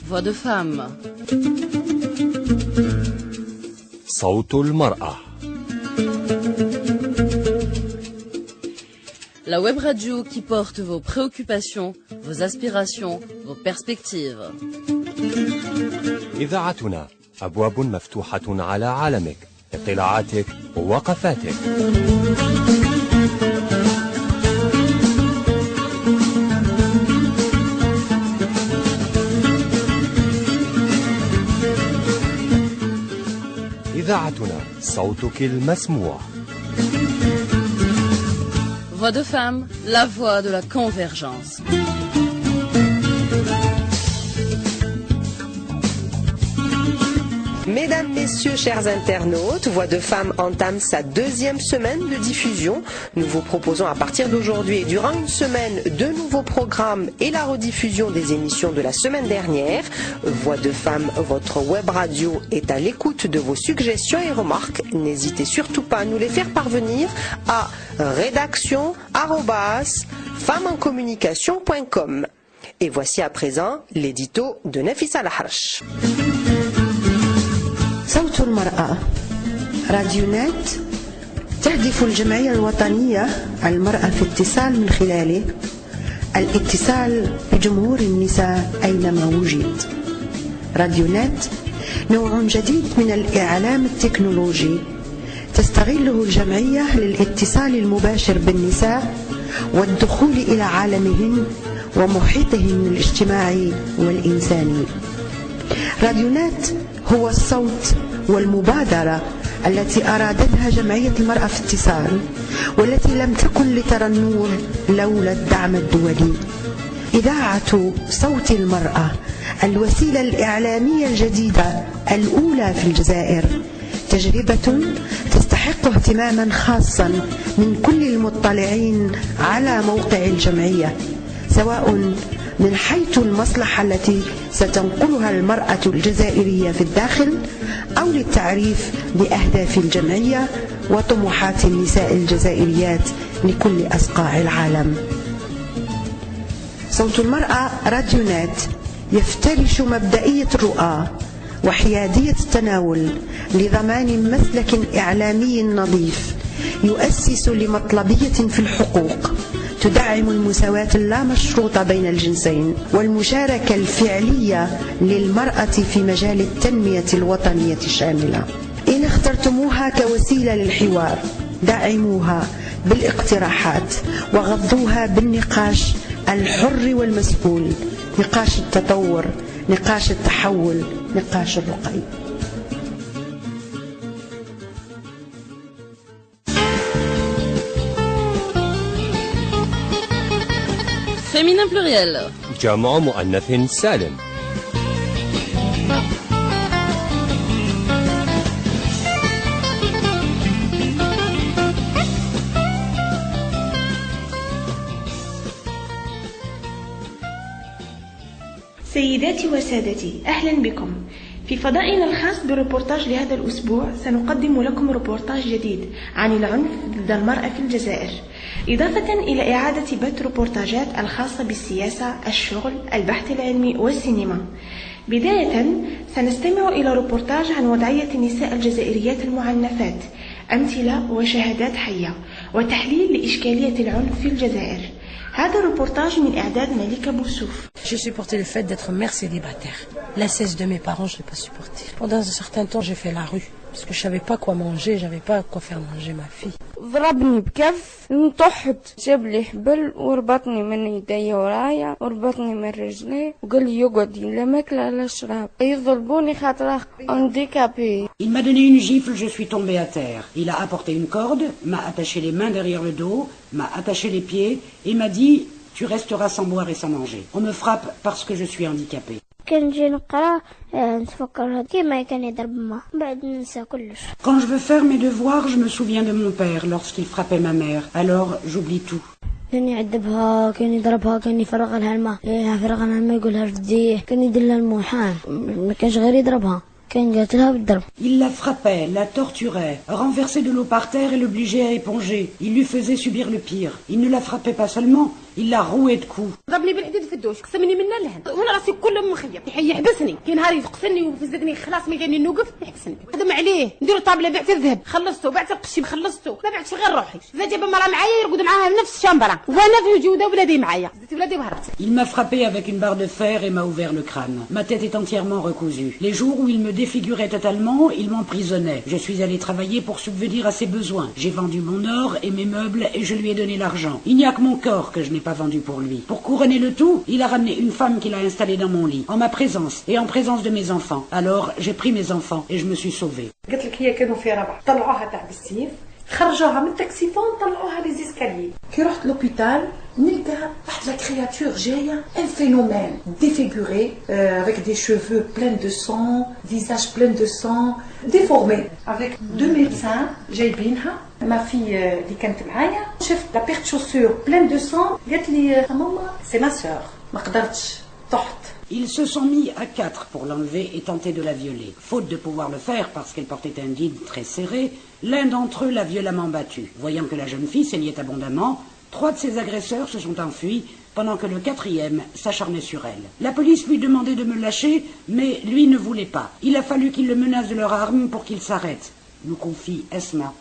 Voix de femme. صوت المرأة. La web radio qui porte vos préoccupations, vos aspirations, vos perspectives. إذاعتنا أبواب مفتوحة على عالمك، اطلاعاتك ووقفاتك. إذاعتنا صوتك المسموع. Voix de femme, la voix de la convergence. Mesdames, Messieurs, chers internautes, Voix de Femme entame sa deuxième semaine de diffusion. Nous vous proposons à partir d'aujourd'hui et durant une semaine de nouveaux programmes et la rediffusion des émissions de la semaine dernière. Voix de Femme, votre web radio est à l'écoute de vos suggestions et remarques. N'hésitez surtout pas à nous les faire parvenir à rédaction@femmeencommunication.com. Et voici à présent l'édito de Nafissa Lahrache. صوت المرأة راديو نت تهدف الجمعية الوطنية المرأة في اتصال من خلاله الاتصال بجمهور النساء أينما وجد. راديو نت نوع جديد من الإعلام التكنولوجي تستغله الجمعية للاتصال المباشر بالنساء والدخول إلى عالمهن ومحيطهن الاجتماعي والإنساني. راديو نت هو الصوت والمبادرة التي أرادتها جمعية المرأة في اتصال والتي لم تكن لترى النور لولا الدعم الدولي. إذاعة صوت المرأة الوسيلة الإعلامية الجديدة الأولى في الجزائر تجربة تستحق اهتماما خاصا من كل المطلعين على موقع الجمعية، سواء من حيث المصلحة التي ستنقلها المرأة الجزائرية في الداخل أو للتعريف بأهداف الجمعية وطموحات النساء الجزائريات لكل أصقاع العالم. صوت المرأة راديو نت يفترش مبدئية الرؤى وحيادية التناول لضمان مسلك إعلامي نظيف يؤسس لمطلبية في الحقوق، تدعم المساواة اللامشروطة بين الجنسين والمشاركة الفعلية للمرأة في مجال التنمية الوطنية الشاملة. إن اخترتموها كوسيلة للحوار دعموها بالاقتراحات وغضوها بالنقاش الحر والمسؤول، نقاش التطور، نقاش التحول، نقاش الرقي. Féminin pluriel. جمع مؤنث سالم. سيداتي وسادتي، أهلا بكم في فضائنا الخاص بروبورتاج لهذا الأسبوع. سنقدم لكم روبورتاج جديد عن العنف ضد المرأة في الجزائر، إضافة إلى إعادة بث روبورتاجات الخاصة بالسياسة، الشغل، البحث العلمي والسينما. بداية سنستمع إلى روبورتاج عن وضعية النساء الجزائريات المعنفات، أمثلة وشهادات حية، وتحليل لإشكالية العنف في الجزائر. هذا الروبورتاج من إعداد ملكة بوسوف. J'ai supporté le fait d'être mère célibataire. La cesse de mes parents, je ne l'ai pas supporté. Pendant un certain temps, j'ai fait la rue. Parce que je savais pas quoi manger, j'avais pas quoi faire manger ma fille. ضربني بكف، انطحت، جاب لي حبل وربطني من يدي ورايا وربطني من رجلي وقال لي يقعد لا ماكله لا شراب، يضربوني خاطر handicapé. Il m'a donné une gifle, je suis tombée à terre. Il a apporté une corde, m'a attaché les mains derrière le dos, m'a attaché les pieds et m'a dit tu resteras sans boire et sans manger. On me frappe parce que je suis handicapée. كان نجي نقرا نتفكر كيما كان يضرب ما بعد ننسى كلش. Quand je veux faire mes devoirs, je me souviens de mon père lorsqu'il frappait ma mère. Alors j'oublie tout. كان يعذبها، كان يضربها، كان يفرغ لها الماء، يفرغ لها الماء يقولها رديه، كان يدير لها الموحان، ما كانش غير يضربها، Il la frappait, la torturait, renversait de l'eau par terre et l'obligeait à éponger. Il lui faisait subir le pire. Il ne la frappait pas seulement, il la rouait de coups. ضربني بالحديد في الدوش قسمني من اللهن وانا راسي كله مخيب يحبسني كي نهار يقتلني ويفزدني خلاص ما جاني نوقف يحبسني خدم عليه نديرو طابله بعت الذهب خلصته بعت القشيم خلصته ما بعتش غير روحي اذا جاب مرا معايا يرقد معاها نفس الشامبره وانا في وجوده ولادي معايا زدت ولادي وهربت. Il m'a frappé avec une barre de fer et m'a ouvert le crâne. Ma tête est entièrement recousue. Les jours où il me défigurait totalement, il m'emprisonnait. Je suis allé travailler pour subvenir à ses besoins. J'ai vendu mon or et mes meubles et je lui ai donné l'argent. Il n'y a que mon corps que je n'ai pas vendu pour lui. Pour couronner le tout, il a ramené une femme qu'il a installée dans mon lit, en ma présence et en présence de mes enfants. Alors, j'ai pris mes enfants et je me suis sauvée. قلت لك هي كانوا في ربع طلعوها تاع بالسيف خرجوها من التاكسيفون طلعوها لي زيسكاليي كي رحت لوبيتال نلقى واحد لا كرياتور جايه ان فينومين défiguré avec des cheveux pleins de sang visage plein de sang déformé avec deux médecins جايبينها ما في اللي كانت معايا شفت لا بيرت شوسور plein de sang قالت لي ماما سي ما سور ما قدرتش طحت. Ils se sont mis à 4 pour l'enlever et tenter de la violer. Faute de pouvoir le faire parce qu'elle portait un jean très serré, l'un d'entre eux l'a violemment battue. Voyant que la jeune fille saignait abondamment, 3 de ses agresseurs se sont enfuis pendant que le 4e s'acharnait sur elle. La police lui demandait de me lâcher, mais lui ne voulait pas. Il a fallu qu'ils le menacent de leur arme pour qu'il s'arrête, nous confie Esma,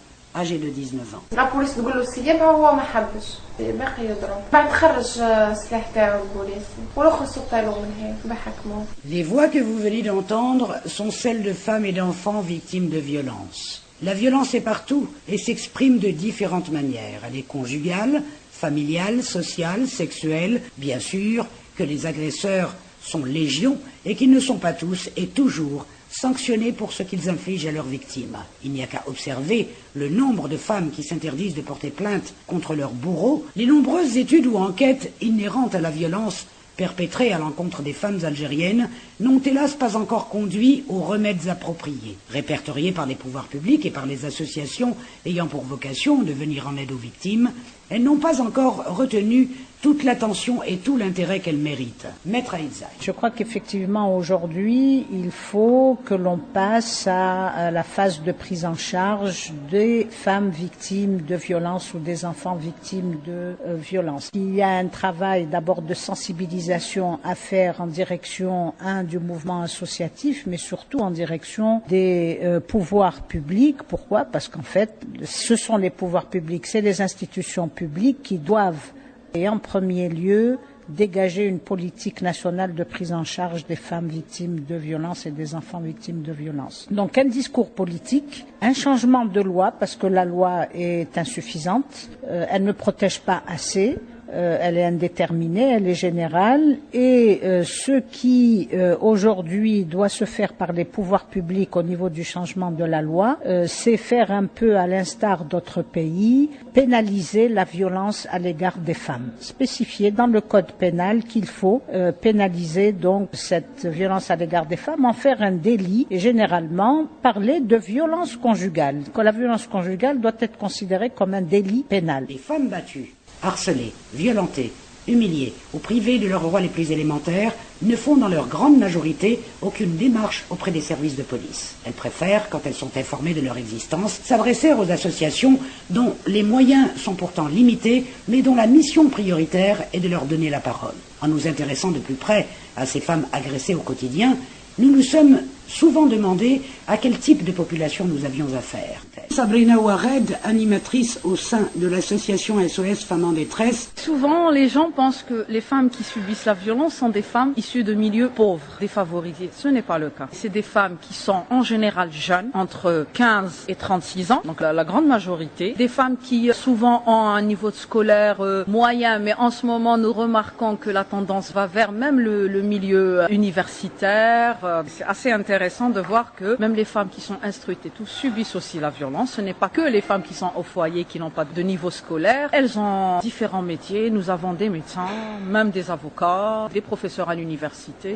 âgée de 19 ans. La police تقول له سيبها وهو ما حبش باقي يضرب بعد خرج السلاح تاعو البوليس والاخر سطالو من هيك بحكموا. Les voix que vous venez d'entendre sont celles de femmes et d'enfants victimes de violences. La violence est partout et s'exprime de différentes manières. Elle est conjugale, familiale, sociale, sexuelle. Bien sûr que les agresseurs sont légion et qu'ils ne sont pas tous et toujours sanctionnés pour ce qu'ils infligent à leurs victimes. Il n'y a qu'à observer le nombre de femmes qui s'interdisent de porter plainte contre leurs bourreaux, les nombreuses études ou enquêtes inhérentes à la violence perpétrées à l'encontre des femmes algériennes n'ont hélas pas encore conduit aux remèdes appropriés. Répertoriées par les pouvoirs publics et par les associations ayant pour vocation de venir en aide aux victimes, elles n'ont pas encore retenu toute l'attention et tout l'intérêt qu'elles méritent. Maître Aïdzaï. Je crois qu'effectivement aujourd'hui, il faut que l'on passe à la phase de prise en charge des femmes victimes de violences ou des enfants victimes de violences. Il y a un travail d'abord de sensibilisation à faire en direction du mouvement associatif, mais surtout en direction des pouvoirs publics. Pourquoi? Parce qu'en fait, ce sont les pouvoirs publics, c'est les institutions publiques qui doivent, et en premier lieu, dégager une politique nationale de prise en charge des femmes victimes de violences et des enfants victimes de violences. Donc un discours politique, un changement de loi, parce que la loi est insuffisante, elle ne protège pas assez, elle est indéterminée, elle est générale, et ce qui aujourd'hui doit se faire par les pouvoirs publics au niveau du changement de la loi, c'est faire un peu à l'instar d'autres pays, pénaliser la violence à l'égard des femmes, spécifier dans le code pénal qu'il faut pénaliser donc cette violence à l'égard des femmes, en faire un délit et généralement parler de violence conjugale, que la violence conjugale doit être considérée comme un délit pénal. Les femmes battues, harcelées, violentées, humiliées ou privées de leurs droits les plus élémentaires ne font dans leur grande majorité aucune démarche auprès des services de police. Elles préfèrent, quand elles sont informées de leur existence, s'adresser aux associations dont les moyens sont pourtant limités, mais dont la mission prioritaire est de leur donner la parole. En nous intéressant de plus près à ces femmes agressées au quotidien, nous nous sommes souvent demandé à quel type de population nous avions affaire. Sabrina Ouared, animatrice au sein de l'association SOS Femmes en détresse. Souvent, les gens pensent que les femmes qui subissent la violence sont des femmes issues de milieux pauvres, défavorisés. Ce n'est pas le cas. C'est des femmes qui sont en général jeunes, entre 15 et 36 ans, donc la grande majorité. Des femmes qui souvent ont un niveau scolaire moyen, mais en ce moment nous remarquons que la tendance va vers même le milieu universitaire. C'est assez intéressant de voir que même les femmes qui sont instruites et tout subissent aussi la violence. Ce n'est pas que les femmes qui sont au foyer, qui n'ont pas de niveau scolaire. Elles ont différents métiers. Nous avons des médecins, même des avocats, des professeurs à l'université.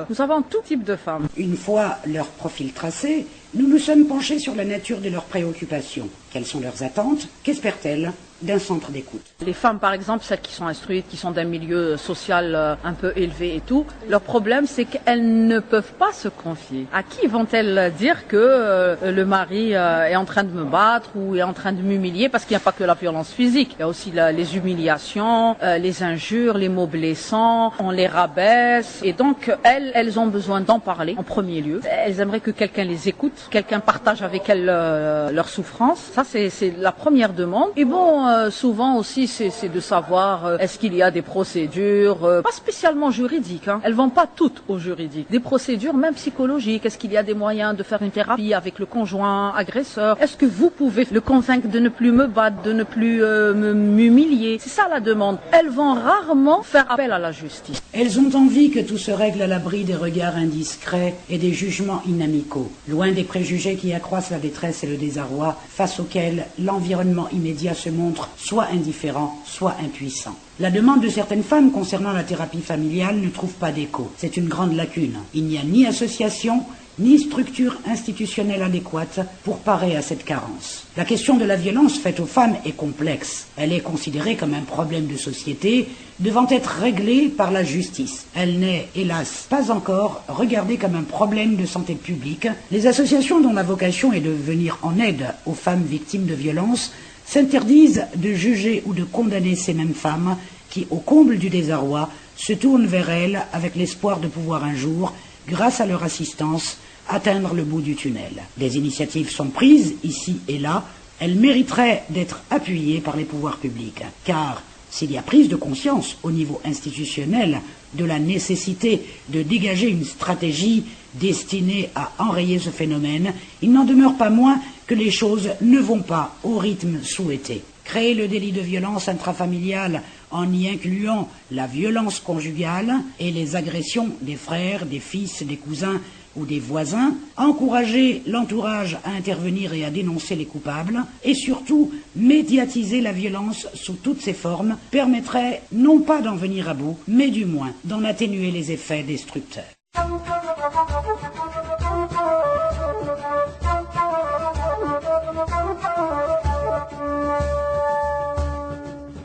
Nous avons tout type de femmes. Une fois leur profil tracé, nous nous sommes penchés sur la nature de leurs préoccupations. Quelles sont leurs attentes? Qu'espèrent-elles? d'un centre d'écoute. Les femmes, par exemple, celles qui sont instruites, qui sont d'un milieu social un peu élevé et tout, leur problème, c'est qu'elles ne peuvent pas se confier. À qui vont-elles dire que le mari est en train de me battre ou est en train de m'humilier? Parce qu'il n'y a pas que la violence physique, il y a aussi les humiliations, les injures, les mots blessants, on les rabaisse. Et donc, elles ont besoin d'en parler en premier lieu. Elles aimeraient que quelqu'un les écoute, quelqu'un partage avec elles leur souffrance. Ça, c'est la première demande. Et bon, souvent aussi, c'est de savoir est-ce qu'il y a des procédures, pas spécialement juridiques. Elles vont pas toutes au juridique. Des procédures même psychologiques. Est-ce qu'il y a des moyens de faire une thérapie avec le conjoint agresseur? Est-ce que vous pouvez le convaincre de ne plus me battre, de ne plus m'humilier? C'est ça la demande. Elles vont rarement faire appel à la justice. Elles ont envie que tout se règle à l'abri des regards indiscrets et des jugements inamicaux, loin des préjugés qui accroissent la détresse et le désarroi, face auxquels l'environnement immédiat se montre soit indifférent, soit impuissant. La demande de certaines femmes concernant la thérapie familiale ne trouve pas d'écho. C'est une grande lacune. Il n'y a ni association, ni structure institutionnelle adéquate pour parer à cette carence. La question de la violence faite aux femmes est complexe. Elle est considérée comme un problème de société devant être réglé par la justice. Elle n'est, hélas, pas encore regardée comme un problème de santé publique. Les associations dont la vocation est de venir en aide aux femmes victimes de violences s'interdisent de juger ou de condamner ces mêmes femmes qui, au comble du désarroi, se tournent vers elles avec l'espoir de pouvoir un jour, grâce à leur assistance, atteindre le bout du tunnel. Des initiatives sont prises ici et là. Elles mériteraient d'être appuyées par les pouvoirs publics. Car s'il y a prise de conscience au niveau institutionnel de la nécessité de dégager une stratégie destinée à enrayer ce phénomène, il n'en demeure pas moins que les choses ne vont pas au rythme souhaité. Créer le délit de violence intrafamiliale en y incluant la violence conjugale et les agressions des frères, des fils, des cousins ou des voisins, encourager l'entourage à intervenir et à dénoncer les coupables, et surtout médiatiser la violence sous toutes ses formes, permettrait non pas d'en venir à bout, mais du moins d'en atténuer les effets destructeurs.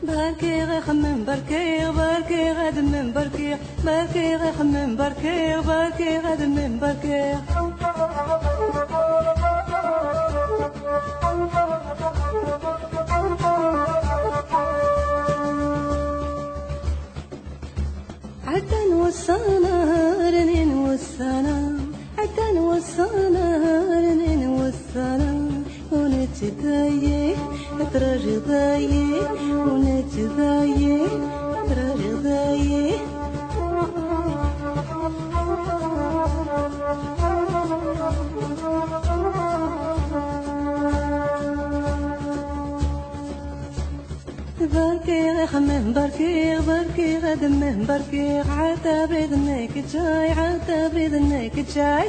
بركي غخمم بركي بركي غدمم بركي بركي غخمم بركي بركي غدمم بركي عدن وصانا رنين وصانا عدن وصانا رنين وصانا ونتدايق تراجي ضايق ونتدايق تراجي ضايق بركي غخمم بركي بركي غدمم بركي عتا بيدنك جاي عتا بيدنك جاي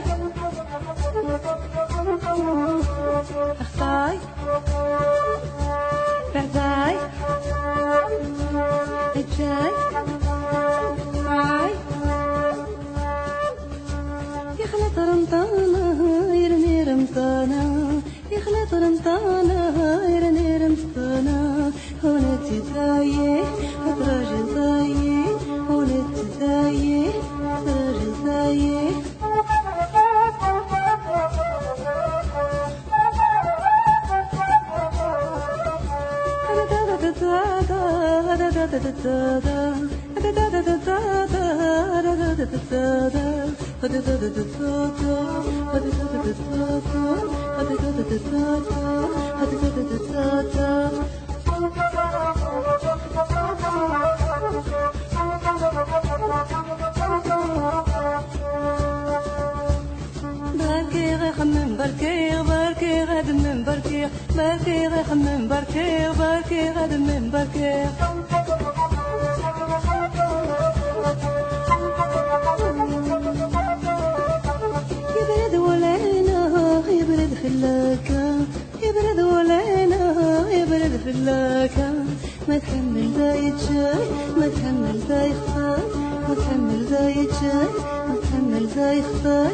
اختاي بعداي جاي هاي يخلط رمضانا يرمي رمضانا يخلط رمضانا يرمي رمضانا هنا تدايق هتراجل ضايق هنا تدايق هتراجل ضايق بركي غخمم بركي بركي غدمم بركي بركي غخمم بركي بركي غدمم بركي يبرد ولينا يبرد خلاكا يبرد ولينا يبرد خلاكا ما تحمل ذا يتشاي ما تحمل ذا يخفاي ما تحمل ذا يتشاي ما تحمل ذا يخفاي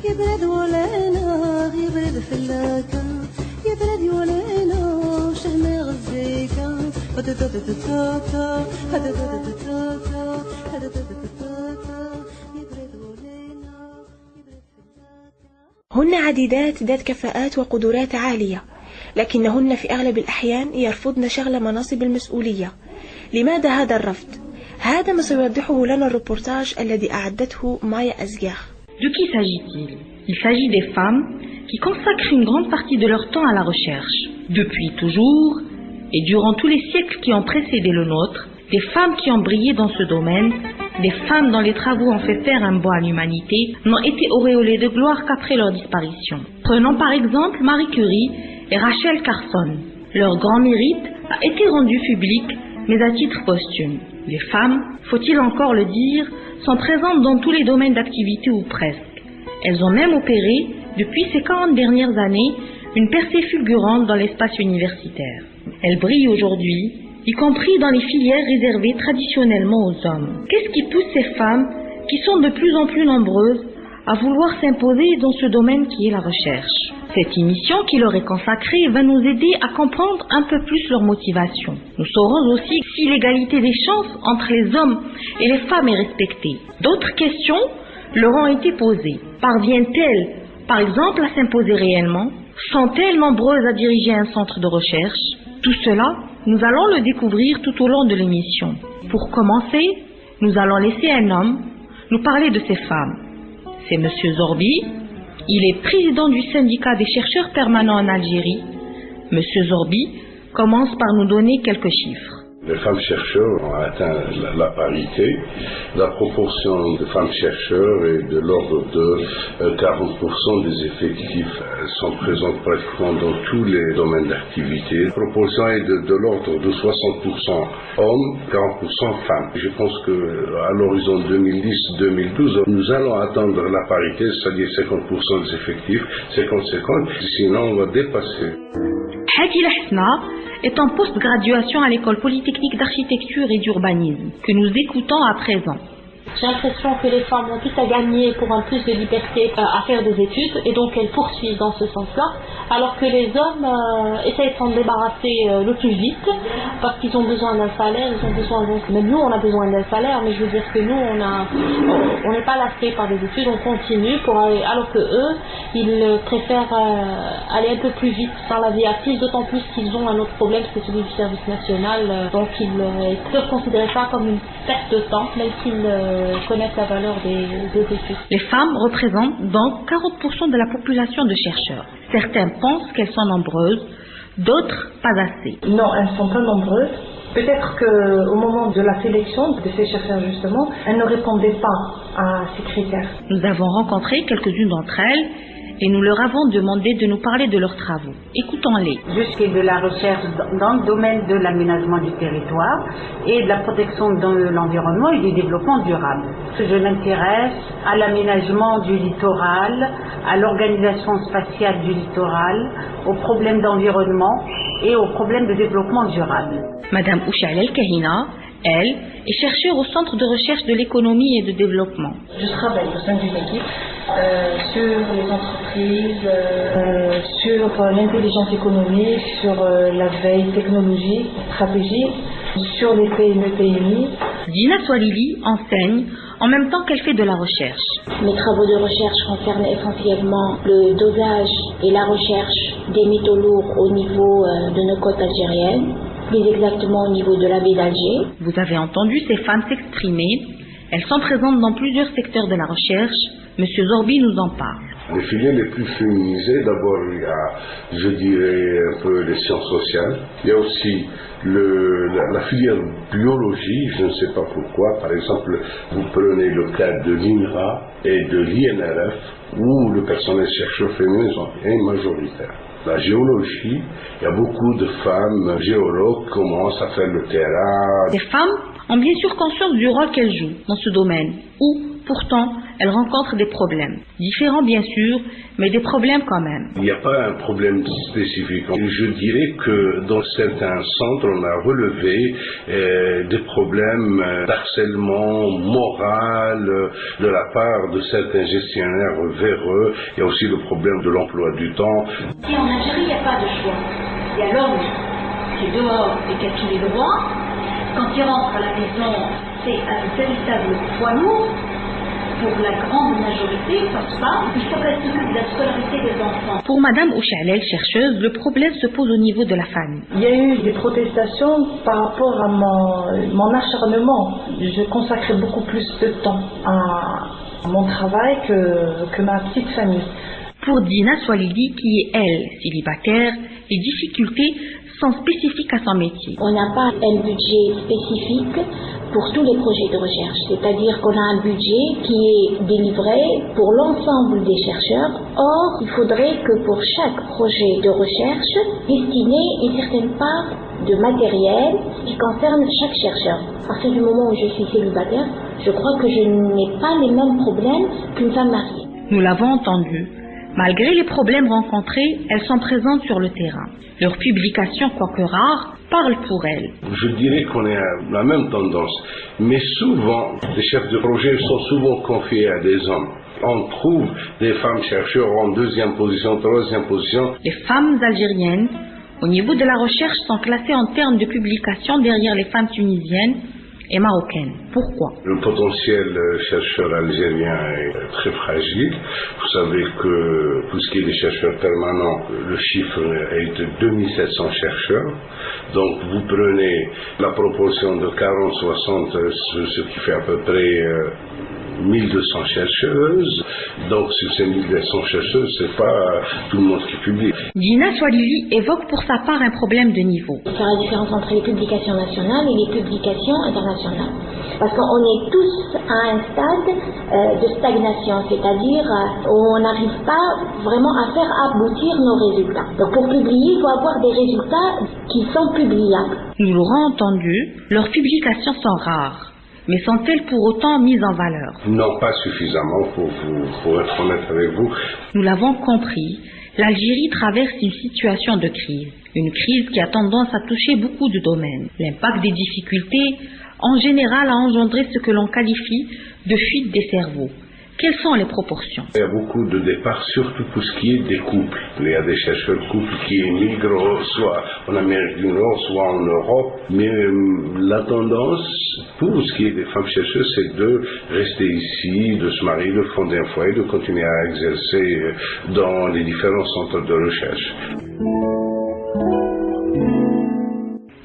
يبرد ولينا يبرد فلاكا يبرد ولينا شهمي غزيكا هن عديدات ذات كفاءات وقدرات عالية، لكنهن في أغلب الأحيان يرفضن شغل مناصب المسؤولية. لماذا هذا الرفض؟ هذا ما سيوضحه لنا الريبورتاج الذي أعدته مايا أزجاخ. De qui s'agit-il? Il s'agit des femmes qui consacrent une grande partie de leur temps à la recherche. Depuis toujours, et durant tous les siècles qui ont précédé le nôtre, des femmes qui ont brillé dans ce domaine, des femmes dont les travaux ont fait faire un bond à l'humanité, n'ont été auréolées de gloire qu'après leur disparition. Prenons par exemple Marie Curie et Rachel Carson. Leur grand mérite a été rendu public, mais à titre posthume. Les femmes, faut-il encore le dire, sont présentes dans tous les domaines d'activité ou presque. Elles ont même opéré, depuis ces 40 dernières années, une percée fulgurante dans l'espace universitaire. Elles brillent aujourd'hui, y compris dans les filières réservées traditionnellement aux hommes. Qu'est-ce qui pousse ces femmes, qui sont de plus en plus nombreuses, à vouloir s'imposer dans ce domaine qui est la recherche? Cette émission qui leur est consacrée va nous aider à comprendre un peu plus leur motivation. Nous saurons aussi si l'égalité des chances entre les hommes et les femmes est respectée. D'autres questions leur ont été posées. Parviennent-elles, par exemple, à s'imposer réellement? Sont-elles nombreuses à diriger un centre de recherche? Tout cela, nous allons le découvrir tout au long de l'émission. Pour commencer, nous allons laisser un homme nous parler de ces femmes. C'est M. Zorbi. Il est président du syndicat des chercheurs permanents en Algérie. M. Zorbi commence par nous donner quelques chiffres. Les femmes chercheurs ont atteint la parité. La proportion de femmes chercheurs est de l'ordre de 40% des effectifs. Elles sont présentes pratiquement dans tous les domaines d'activité. La proportion est de l'ordre de 60% hommes, 40% femmes. Je pense qu'à l'horizon 2010-2012, nous allons atteindre la parité, c'est-à-dire 50% des effectifs, 50-50, sinon on va dépasser. Hadi Lahsna est en post-graduation à l'école polytechnique d'architecture et d'urbanisme, que nous écoutons à présent. J'ai l'impression que les femmes ont tout à gagner pour un plus de liberté à faire des études, et donc elles poursuivent dans ce sens-là, alors que les hommes essayent de s'en débarrasser le plus vite, parce qu'ils ont besoin d'un salaire, ils ont besoin, donc même nous on a besoin d'un salaire, mais je veux dire que nous on n'est pas lassés par des études, on continue pour aller, alors que eux ils préfèrent aller un peu plus vite dans la vie active, d'autant plus qu'ils ont un autre problème, c'est celui du service national, donc ils peuvent considérer ça comme une perte de temps, même s'ils connaissent la valeur des études. Les femmes représentent donc 40% de la population de chercheurs. Certains pensent qu'elles sont nombreuses, d'autres pas assez. Non, elles ne sont pas nombreuses. Peut-être qu'au moment de la sélection de ces chercheurs justement, elles ne répondaient pas à ces critères. Nous avons rencontré quelques-unes d'entre elles et nous leur avons demandé de nous parler de leurs travaux. Écoutons-les. Je fais de la recherche dans le domaine de l'aménagement du territoire et de la protection de l'environnement et du développement durable. Je m'intéresse à l'aménagement du littoral, à l'organisation spatiale du littoral, aux problèmes d'environnement et aux problèmes de développement durable. Madame Ouchal El-Kahina, elle, est chercheure au Centre de recherche de l'économie et de développement. Je travaille au sein d'une équipe sur les entreprises, sur l'intelligence économique, sur la veille technologique, stratégique, sur les PME, PMI. Dina Swalili enseigne en même temps qu'elle fait de la recherche. Mes travaux de recherche concernent essentiellement le dosage et la recherche des métaux lourds au niveau de nos côtes algériennes, plus exactement au niveau de la baie d'Alger. Vous avez entendu ces femmes s'exprimer. Elles sont présentes dans plusieurs secteurs de la recherche. Monsieur Zorbi nous en parle. Les filières les plus féminisées, d'abord il y a, je dirais, un peu les sciences sociales. Il y a aussi la filière biologie, je ne sais pas pourquoi. Par exemple, vous prenez le cas de l'INRA et de l'INRF, où le personnel chercheur féminin est majoritaire. La géologie, il y a beaucoup de femmes géologues qui commencent à faire le terrain. Ces femmes ont bien sûr conscience du rôle qu'elles jouent dans ce domaine, où pourtant elles rencontrent des problèmes. Différents bien sûr, mais des problèmes quand même. Il n'y a pas un problème spécifique. Je dirais que dans certains centres, on a relevé des problèmes d'harcèlement moral de la part de certains gestionnaires vers eux. Il y a aussi le problème de l'emploi du temps. Si en Algérie, il n'y a pas de choix. Il y a l'homme qui est dehors et qui a tous les droits. Quand il rentre à la maison, c'est un véritable poids lourd. Pour la grande majorité, comme ça, il faut qu'elle s'occupe de la scolarité des enfants. Pour Madame Ouchalel, chercheuse, le problème se pose au niveau de la famille. Il y a eu des protestations par rapport à mon acharnement. Je consacrais beaucoup plus de temps à mon travail que ma petite famille. Pour Dina Swalili, qui est elle, célibataire, les difficultés sont spécifiques à son métier. On n'a pas un budget spécifique pour tous les projets de recherche, c'est-à-dire qu'on a un budget qui est délivré pour l'ensemble des chercheurs. Or, il faudrait que pour chaque projet de recherche, destiné une certaine part de matériel qui concerne chaque chercheur. À partir du moment où je suis célibataire, je crois que je n'ai pas les mêmes problèmes qu'une femme mariée. Nous l'avons entendu. Malgré les problèmes rencontrés, elles sont présentes sur le terrain. Leurs publications, quoique rares, parlent pour elles. Je dirais qu'on est à la même tendance, mais souvent, les chefs de projet sont souvent confiés à des hommes. On trouve des femmes chercheurs en deuxième position, troisième position. Les femmes algériennes, au niveau de la recherche, sont classées en termes de publication derrière les femmes tunisiennes et marocaine. Pourquoi? Le potentiel chercheur algérien est très fragile. Vous savez que pour ce qui est des chercheurs permanents, le chiffre est de 2700 chercheurs. Donc vous prenez la proportion de 40-60, ce qui fait à peu près 1200 chercheuses. Donc sur ces 1200 chercheuses, c'est pas tout le monde qui publie. Dina Swalili évoque pour sa part un problème de niveau. Faire la différence entre les publications nationales et les publications internationales. Parce qu'on est tous à un stade de stagnation, c'est-à-dire où on n'arrive pas vraiment à faire aboutir nos résultats. Donc pour publier, il faut avoir des résultats qui sont publiables. Nous l'aurons entendu, leurs publications sont rares. Mais sont-elles pour autant mises en valeur? Non, pas suffisamment, pour être honnête avec vous. Nous l'avons compris, l'Algérie traverse une situation de crise. Une crise qui a tendance à toucher beaucoup de domaines. L'impact des difficultés, en général, a engendré ce que l'on qualifie de fuite des cerveaux. Quelles sont les proportions? Il y a beaucoup de départs, surtout pour ce qui est des couples. Il y a des chercheurs couples qui émigrent soit en Amérique du Nord, soit en Europe. Mais la tendance, pour ce qui est des femmes chercheuses, c'est de rester ici, de se marier, de fonder un foyer, de continuer à exercer dans les différents centres de recherche.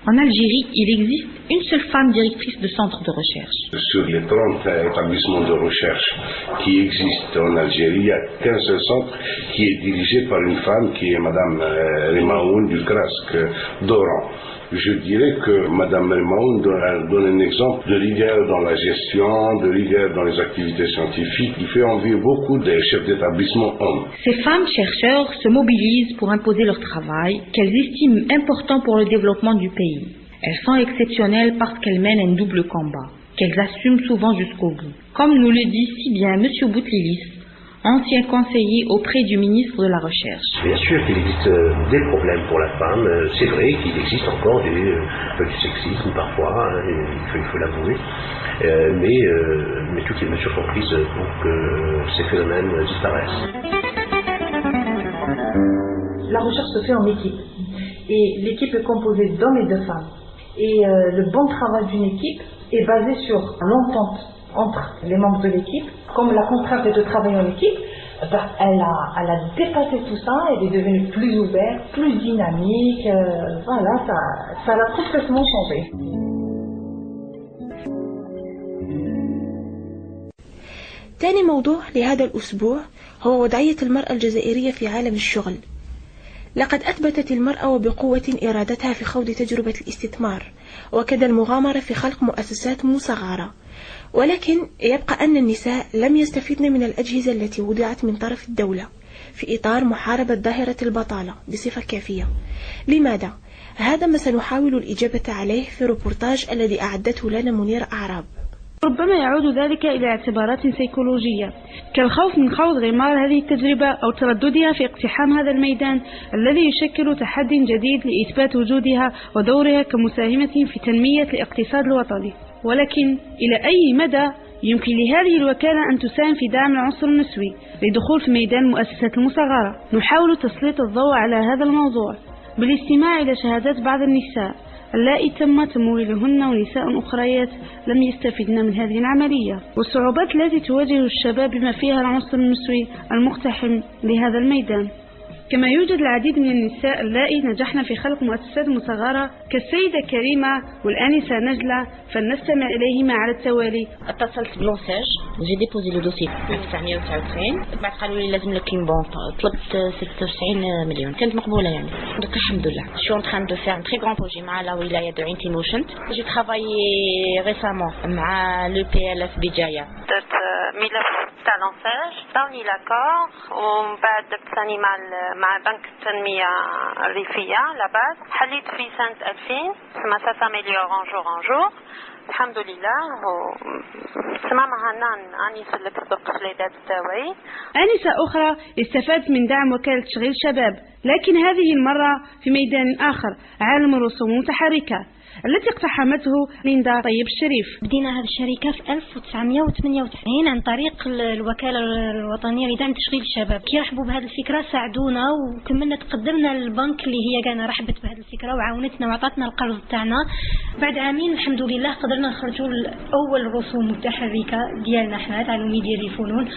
En Algérie, il existe une seule femme directrice de centre de recherche. Sur les 30 établissements de recherche qui existent en Algérie, il n'y a qu'un seul centre qui est dirigé par une femme qui est Madame Rimaoun du CRASC d'Oran. Je dirais que Madame Rimaoun donne un exemple de rigueur dans la gestion, de rigueur dans les activités scientifiques, qui fait envie beaucoup des chefs d'établissement hommes. Ces femmes chercheurs se mobilisent pour imposer leur travail, qu'elles estiment important pour le développement du pays. Elles sont exceptionnelles parce qu'elles mènent un double combat, qu'elles assument souvent jusqu'au bout. Comme nous le dit si bien M. Boutlilis, ancien conseiller auprès du ministre de la Recherche. Bien sûr qu'il existe des problèmes pour la femme. C'est vrai qu'il existe encore du sexisme parfois, il faut l'avouer. Mais toutes les mesures sont prises pour que ces phénomènes disparaissent. La recherche se fait en équipe. Et l'équipe est composée d'hommes et de femmes. Et le bon travail d'une équipe est basé sur l'entente entre les membres de l'équipe. Comme la contrainte est de travailler en équipe, elle a dépassé tout ça, elle est devenue plus ouverte, plus dynamique, voilà, ça l'a complètement changé. ثاني موضوع لهذا الأسبوع هو وضعية المرأة الجزائرية في عالم الشغل. لقد أثبتت المرأة وبقوة إرادتها في خوض تجربة الاستثمار وكذا المغامرة في خلق مؤسسات مصغرة، ولكن يبقى أن النساء لم يستفيدن من الأجهزة التي وضعت من طرف الدولة في إطار محاربة ظاهرة البطالة بصفة كافية. لماذا؟ هذا ما سنحاول الإجابة عليه في روبورتاج الذي أعدته لنا منير أعراب. ربما يعود ذلك إلى اعتبارات سيكولوجية كالخوف من خوض غمار هذه التجربة أو ترددها في اقتحام هذا الميدان الذي يشكل تحدي جديد لإثبات وجودها ودورها كمساهمة في تنمية الاقتصاد الوطني. ولكن إلى أي مدى يمكن لهذه الوكالة أن تساهم في دعم العنصر النسوي لدخول في ميدان المؤسسات المصغرة؟ نحاول تسليط الضوء على هذا الموضوع بالاستماع إلى شهادات بعض النساء اللائي تم تمويلهن ونساء أخريات لم يستفدن من هذه العملية، والصعوبات التي تواجه الشباب بما فيها العنصر النسوي المقتحم لهذا الميدان. كما يوجد العديد من النساء اللائي نجحن في خلق مؤسسات مصغرة كالسيدة كريمة والآنسة نجلة، فلنستمع إليهما على التوالي. اتصلت بلونساج جي ديبوزي لو دوسي في 1999، بعد قالوا لي لازم لك اون بونك، طلبت 96 مليون، كانت مقبولة يعني. دونك الحمد لله. Je suis en train de faire un très grand projet مع la ولاية de Inti Motion. J'ai travaillé récemment مع le PLF بجاية. درت ملف تاع لونساج، داوني لاكور، ومن بعد درت ثاني مع بنك التنمية الريفية لاباز. حليت في سنة 2000 ما ساتاميليور ان جور ان جور الحمد لله. سمع معنا اني سلكت بالقصليدات تاوي. آنسة أخرى استفادت من دعم وكالة تشغيل شباب، لكن هذه المرة في ميدان آخر، عالم الرسوم المتحركة التي اقتحمته ليندا طيب الشريف. بدينا هذه الشركة في 1998 عن طريق الوكالة الوطنية لدعم تشغيل الشباب. كي رحبوا بهذه الفكرة ساعدونا وكملنا تقدمنا للبنك اللي هي كان رحبت بهذه الفكرة وعاونتنا وعطاتنا القرض تاعنا. بعد عامين الحمد لله قدرنا نخرجوا أول رسوم متحركة ديالنا حنا تاع الميديا ديال الفنون.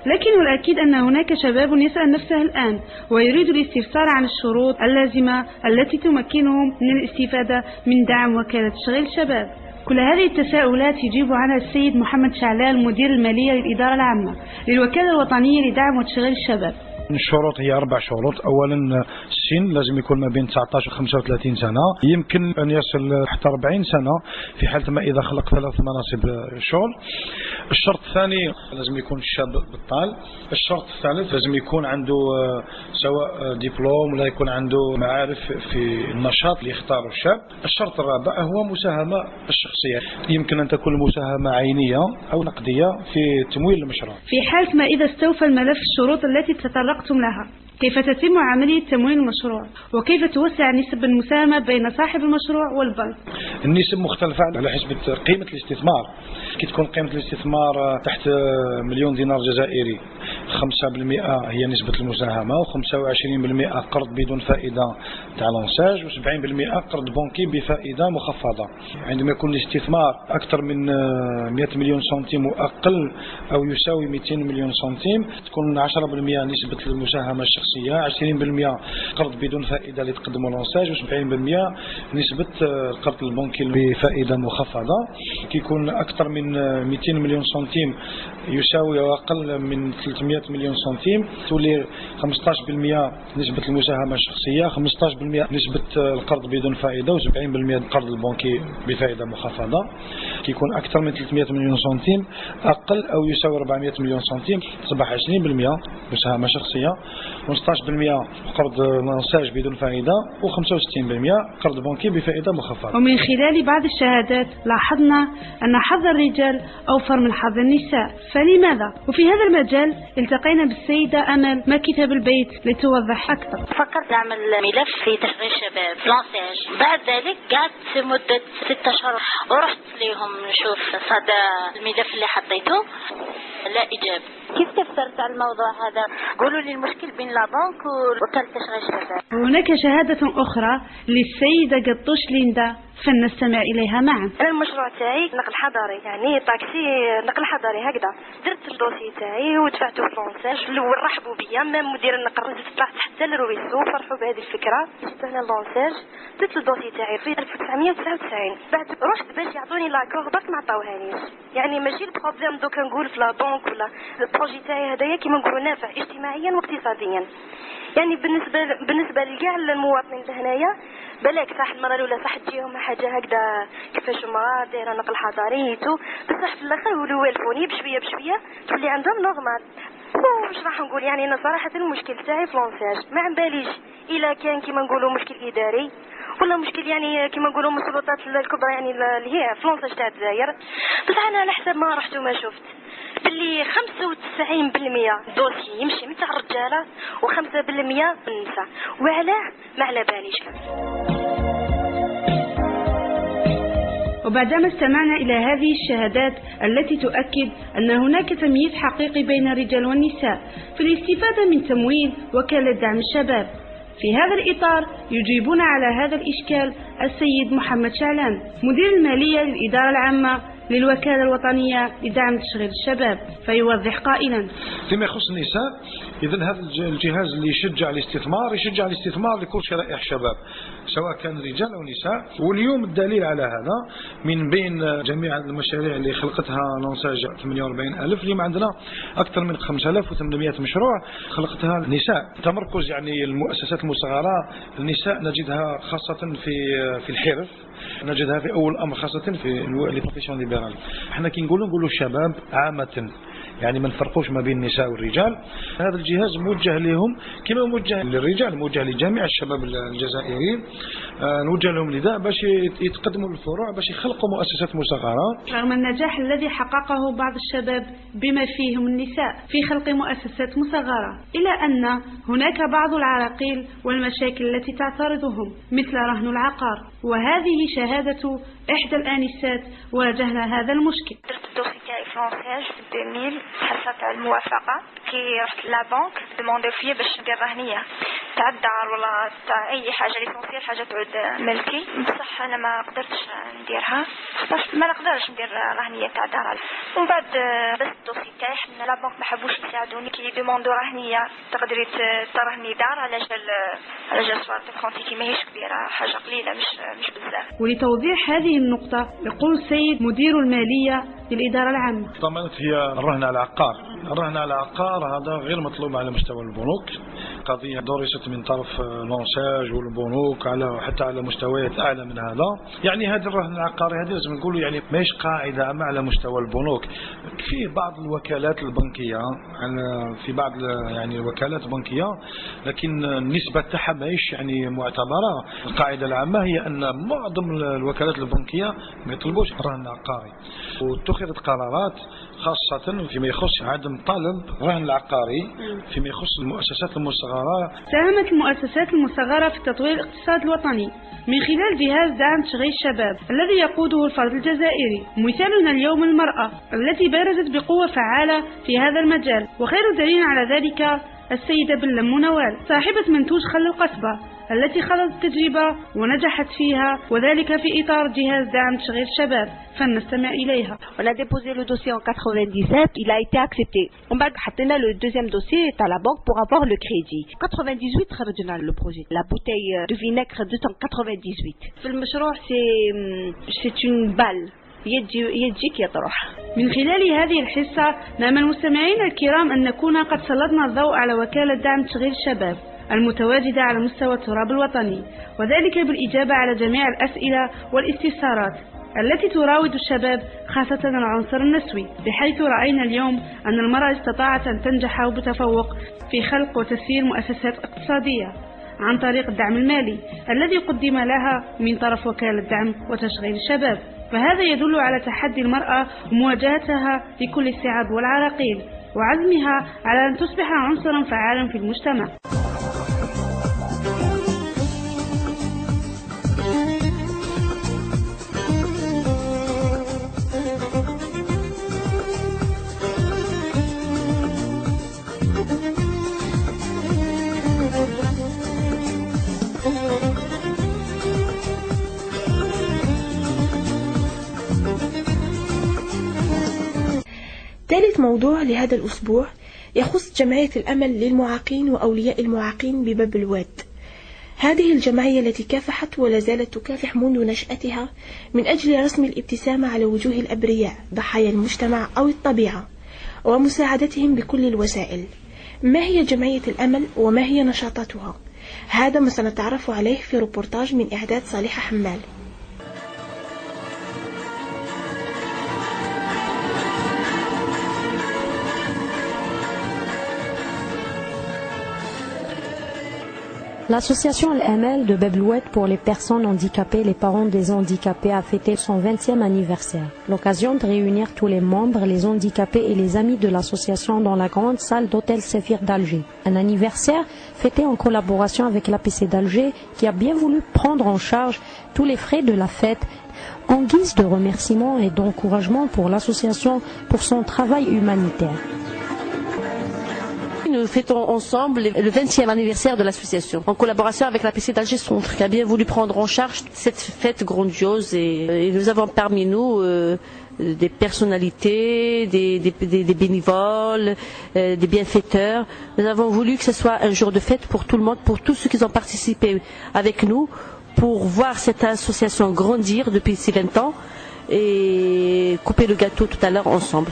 لكن الأكيد أن هناك شباب يسأل نفسه الآن ويريد الاستفسار عن الشروط اللازمة التي تمكنهم من الاستفادة من دعم وكالة تشغيل الشباب. كل هذه التساؤلات يجيب عنها السيد محمد شعلال مدير المالية للإدارة العامة للوكالة الوطنية لدعم وتشغيل الشباب. الشروط هي 4 شروط. اولا السن لازم يكون ما بين 19 و 35 سنه، يمكن ان يصل حتى 40 سنه في حاله ما اذا خلق 3 مناصب شغل. الشرط الثاني لازم يكون الشاب بطال. الشرط الثالث لازم يكون عنده سواء دبلوم ولا يكون عنده معارف في النشاط اللي يختاره الشاب. الشرط الرابع هو مساهمه الشخصيه، يمكن ان تكون مساهمه عينيه او نقديه في تمويل المشروع. في حاله ما اذا استوفى الملف الشروط التي تطرقتم لها، كيف تتم عملية تمويل المشروع وكيف توسع نسب المساهمة بين صاحب المشروع والبنك؟ النسب مختلفة على حسب قيمة الاستثمار. كي تكون قيمة الاستثمار تحت 1,000,000 دينار جزائري 5% هي نسبة المساهمة، و25% قرض بدون فائدة تاع لونساج، و70% قرض بنكي بفائدة مخفضة. عندما يكون الاستثمار أكثر من 100 مليون سنتيم وأقل أو يساوي 200 مليون سنتيم تكون 10% نسبة المساهمة الشخصية، 20% قرض بدون فائدة اللي تقدمه لونساج، و70% نسبة القرض البنكي بفائدة مخفضة. كي يكون أكثر من 200 مليون سنتيم يساوي أقل من 300 مليون سنتيم تولي 15% نسبة المساهمة الشخصية، 15% نسبة القرض بدون فائدة، و70% القرض البنكي بفائدة مخفضة. كي يكون أكثر من 300 مليون سنتيم أقل أو يساوي 400 مليون سنتيم تصبح 20% مساهمة شخصية، و15% قرض لونساج بدون فائدة، و65% قرض بنكي بفائدة مخفضة. ومن خلال بعض الشهادات لاحظنا أن حظ الرجال أوفر من حظ النساء، فلماذا؟ وفي هذا المجال التقينا بالسيدة أمل ماكتة بالبيت لتوضح أكثر. فكرت نعمل ملف في تشغيل الشباب لونساج، بعد ذلك قعدت مدة 6 أشهر ورحت لهم نشوف صدى الملف اللي حطيته لا إجابة. كيف تفسرت على الموضوع هذا؟ قولوا لي المشكل بين لا بنك ووكالة تشغيل الشباب. هناك شهادة أخرى للسيدة قطوش ليندا فلنستمع إليها معا. أنا المشروع تاعي نقل حضاري، يعني طاكسي نقل حضاري هكذا. درت الدوسي تاعي ودفعته فرونساج، الأول رحبوا بيا، مام مدير النقل طلعت حتى للرويسو فرحوا بهذه الفكرة. جبت هنا لونساج، درت الدوسي تاعي في 1999، بعد رحت باش يعطوني لاكور برك ما عطاوهانيش. يعني ماشي البروبليم دوكا نقول في لا بنك ولا البروجي تاعي هذايا كيما نقولوا نافع اجتماعيا واقتصاديا. يعني بالنسبه لكاع المواطنين هنايا بالك صح المره الاولى صح تجيهم حاجه هكذا كيفاش مرا دايره نقل حضاري تو، بصح في الاخر يولوا يالفوني بشويه بشويه تولي عندهم نورمال. واش راح نقول، يعني انا صراحه المشكل تاعي في لونساج ما عم باليش الا كان كيما نقولوا مشكل اداري ولا مشكل يعني كيما نقولوا من السلطات الكبرى، يعني اللي هي في لونساج تاع الجزائر. بصح انا على حسب ما رحت وما شفت باللي 95% دوسي يمشي متاع الرجاله و5% بالنساء، وعلاه ما على باليش. وبعدما استمعنا إلى هذه الشهادات التي تؤكد أن هناك تمييز حقيقي بين الرجال والنساء في الاستفادة من تمويل وكالة دعم الشباب، في هذا الإطار يجيبون على هذا الإشكال السيد محمد شعلان مدير المالية للإدارة العامة للوكالة الوطنية لدعم تشغيل الشباب، فيوضح قائلا: فيما يخص النساء، إذن هذا الجهاز اللي يشجع الاستثمار لكل شرائح الشباب سواء كان رجال أو نساء. واليوم الدليل على هذا من بين جميع المشاريع اللي خلقتها لونساج 48,000، اليوم عندنا أكثر من 5,800 مشروع خلقتها النساء. تمركز يعني المؤسسات المصغرة النساء نجدها خاصة في الحرف، نجدها في أول أمر خاصة في لي بروفيسيون ليبرال. احنا كي نقولوا الشباب عامة، يعني ما نفرقوش ما بين النساء والرجال. هذا الجهاز موجه لهم كما موجه للرجال، موجه لجميع الشباب الجزائريين، نوجه لهم نداء باش يتقدموا للفروع باش يخلقوا مؤسسات مصغرة. رغم النجاح الذي حققه بعض الشباب بما فيهم النساء في خلق مؤسسات مصغرة، إلا أن هناك بعض العراقيل والمشاكل التي تعترضهم مثل رهن العقار، وهذه شهادة إحدى الآنسات واجهنا هذا المشكل. درت الدوسي تاعي فرونساج في 2000 حصلت على الموافقة، كي رحت لابنك دوموندي فيا باش ندير رهنية تاع الدار ولا تاع أي حاجة ليسونسيال حاجة تعود ملكي، بصح أنا ما قدرتش نديرها، ما نقدرش ندير رهنية تاع دار. ومن بعد بس الدوسي تاعي حنا لابنك ما حبوش يساعدوني، كي دوموندو رهنية تقدري ترهني دار على جال صوارت كونتي كي ماهيش كبيرة، حاجة قليلة مش بزاف. ولتوضيح هذه النقطة يقول السيد مدير المالية للإدارة العامة: طبعا هي الرهن على العقار، الرهن على العقار هذا غير مطلوب على مستوى البنوك، قضية درست من طرف لونساج والبنوك حتى على مستويات أعلى من هذا. يعني هذا الرهن العقاري هذا لازم نقولوا يعني ماهيش قاعدة أما على مستوى البنوك، في بعض الوكالات البنكية، في بعض يعني الوكالات البنكية، لكن النسبة تاعها ماهيش يعني معتبرة. القاعدة العامة هي أن معظم الوكالات البنكية ما يطلبوش الرهن العقاري، واتخذت قرارات خاصة فيما يخص عدم طلب الرهن العقاري فيما يخص المؤسسات المصغرة. ساهمت المؤسسات المصغرة في تطوير الاقتصاد الوطني من خلال جهاز دعم تشغيل الشباب الذي يقوده الفرد الجزائري. مثالنا اليوم المرأة التي بارزت بقوة فعالة في هذا المجال، وخير دليل على ذلك السيدة بلمو نوال صاحبة منتوج خل القصبة التي خلطت تجربة ونجحت فيها، وذلك في إطار جهاز دعم تشغيل الشباب، فلنستمع إليها. On a déposé le dossier en 97, il a été accepté. On va حطينا le deuxième dossier à la banque pour avoir le crédit. 98 خرجنا le projet. La bouteille de vinaigre خرجت en 98. في المشروع c'est une balle. يجيك يطرح. من خلال هذه الحصة نأمل المستمعين الكرام أن نكون قد سلطنا الضوء على وكالة دعم تشغيل الشباب المتواجدة على مستوى التراب الوطني، وذلك بالإجابة على جميع الأسئلة والاستفسارات التي تراود الشباب خاصة العنصر النسوي، بحيث رأينا اليوم أن المرأة استطاعت أن تنجح بتفوق في خلق وتسيير مؤسسات اقتصادية عن طريق الدعم المالي الذي قدم لها من طرف وكالة دعم وتشغيل الشباب. فهذا يدل على تحدي المرأة ومواجهتها بكل الصعاب والعراقيل، وعزمها على أن تصبح عنصرا فعالا في المجتمع. ثالث موضوع لهذا الأسبوع يخص جمعية الأمل للمعاقين وأولياء المعاقين بباب الواد. هذه الجمعية التي كافحت ولا زالت تكافح منذ نشأتها من أجل رسم الابتسامة على وجوه الأبرياء ضحايا المجتمع أو الطبيعة ومساعدتهم بكل الوسائل. ما هي جمعية الأمل وما هي نشاطاتها؟ هذا ما سنتعرف عليه في روبورتاج من إعداد صالحة حمال. L'association Al-Amal de Bab-el-Oued pour les personnes handicapées, les parents des handicapés a fêté son 20e anniversaire. L'occasion de réunir tous les membres, les handicapés et les amis de l'association dans la grande salle d'hôtel Séphir d'Alger. Un anniversaire fêté en collaboration avec l'APC d'Alger qui a bien voulu prendre en charge tous les frais de la fête en guise de remerciement et d'encouragement pour l'association pour son travail humanitaire. Nous fêtons ensemble le 20e anniversaire de l'association, en collaboration avec l'APC d'Alger Centre, qui a bien voulu prendre en charge cette fête grandiose. Et nous avons parmi nous des personnalités, des bénévoles, des bienfaiteurs. Nous avons voulu que ce soit un jour de fête pour tout le monde, pour tous ceux qui ont participé avec nous, pour voir cette association grandir depuis ces 20 ans et couper le gâteau tout à l'heure ensemble.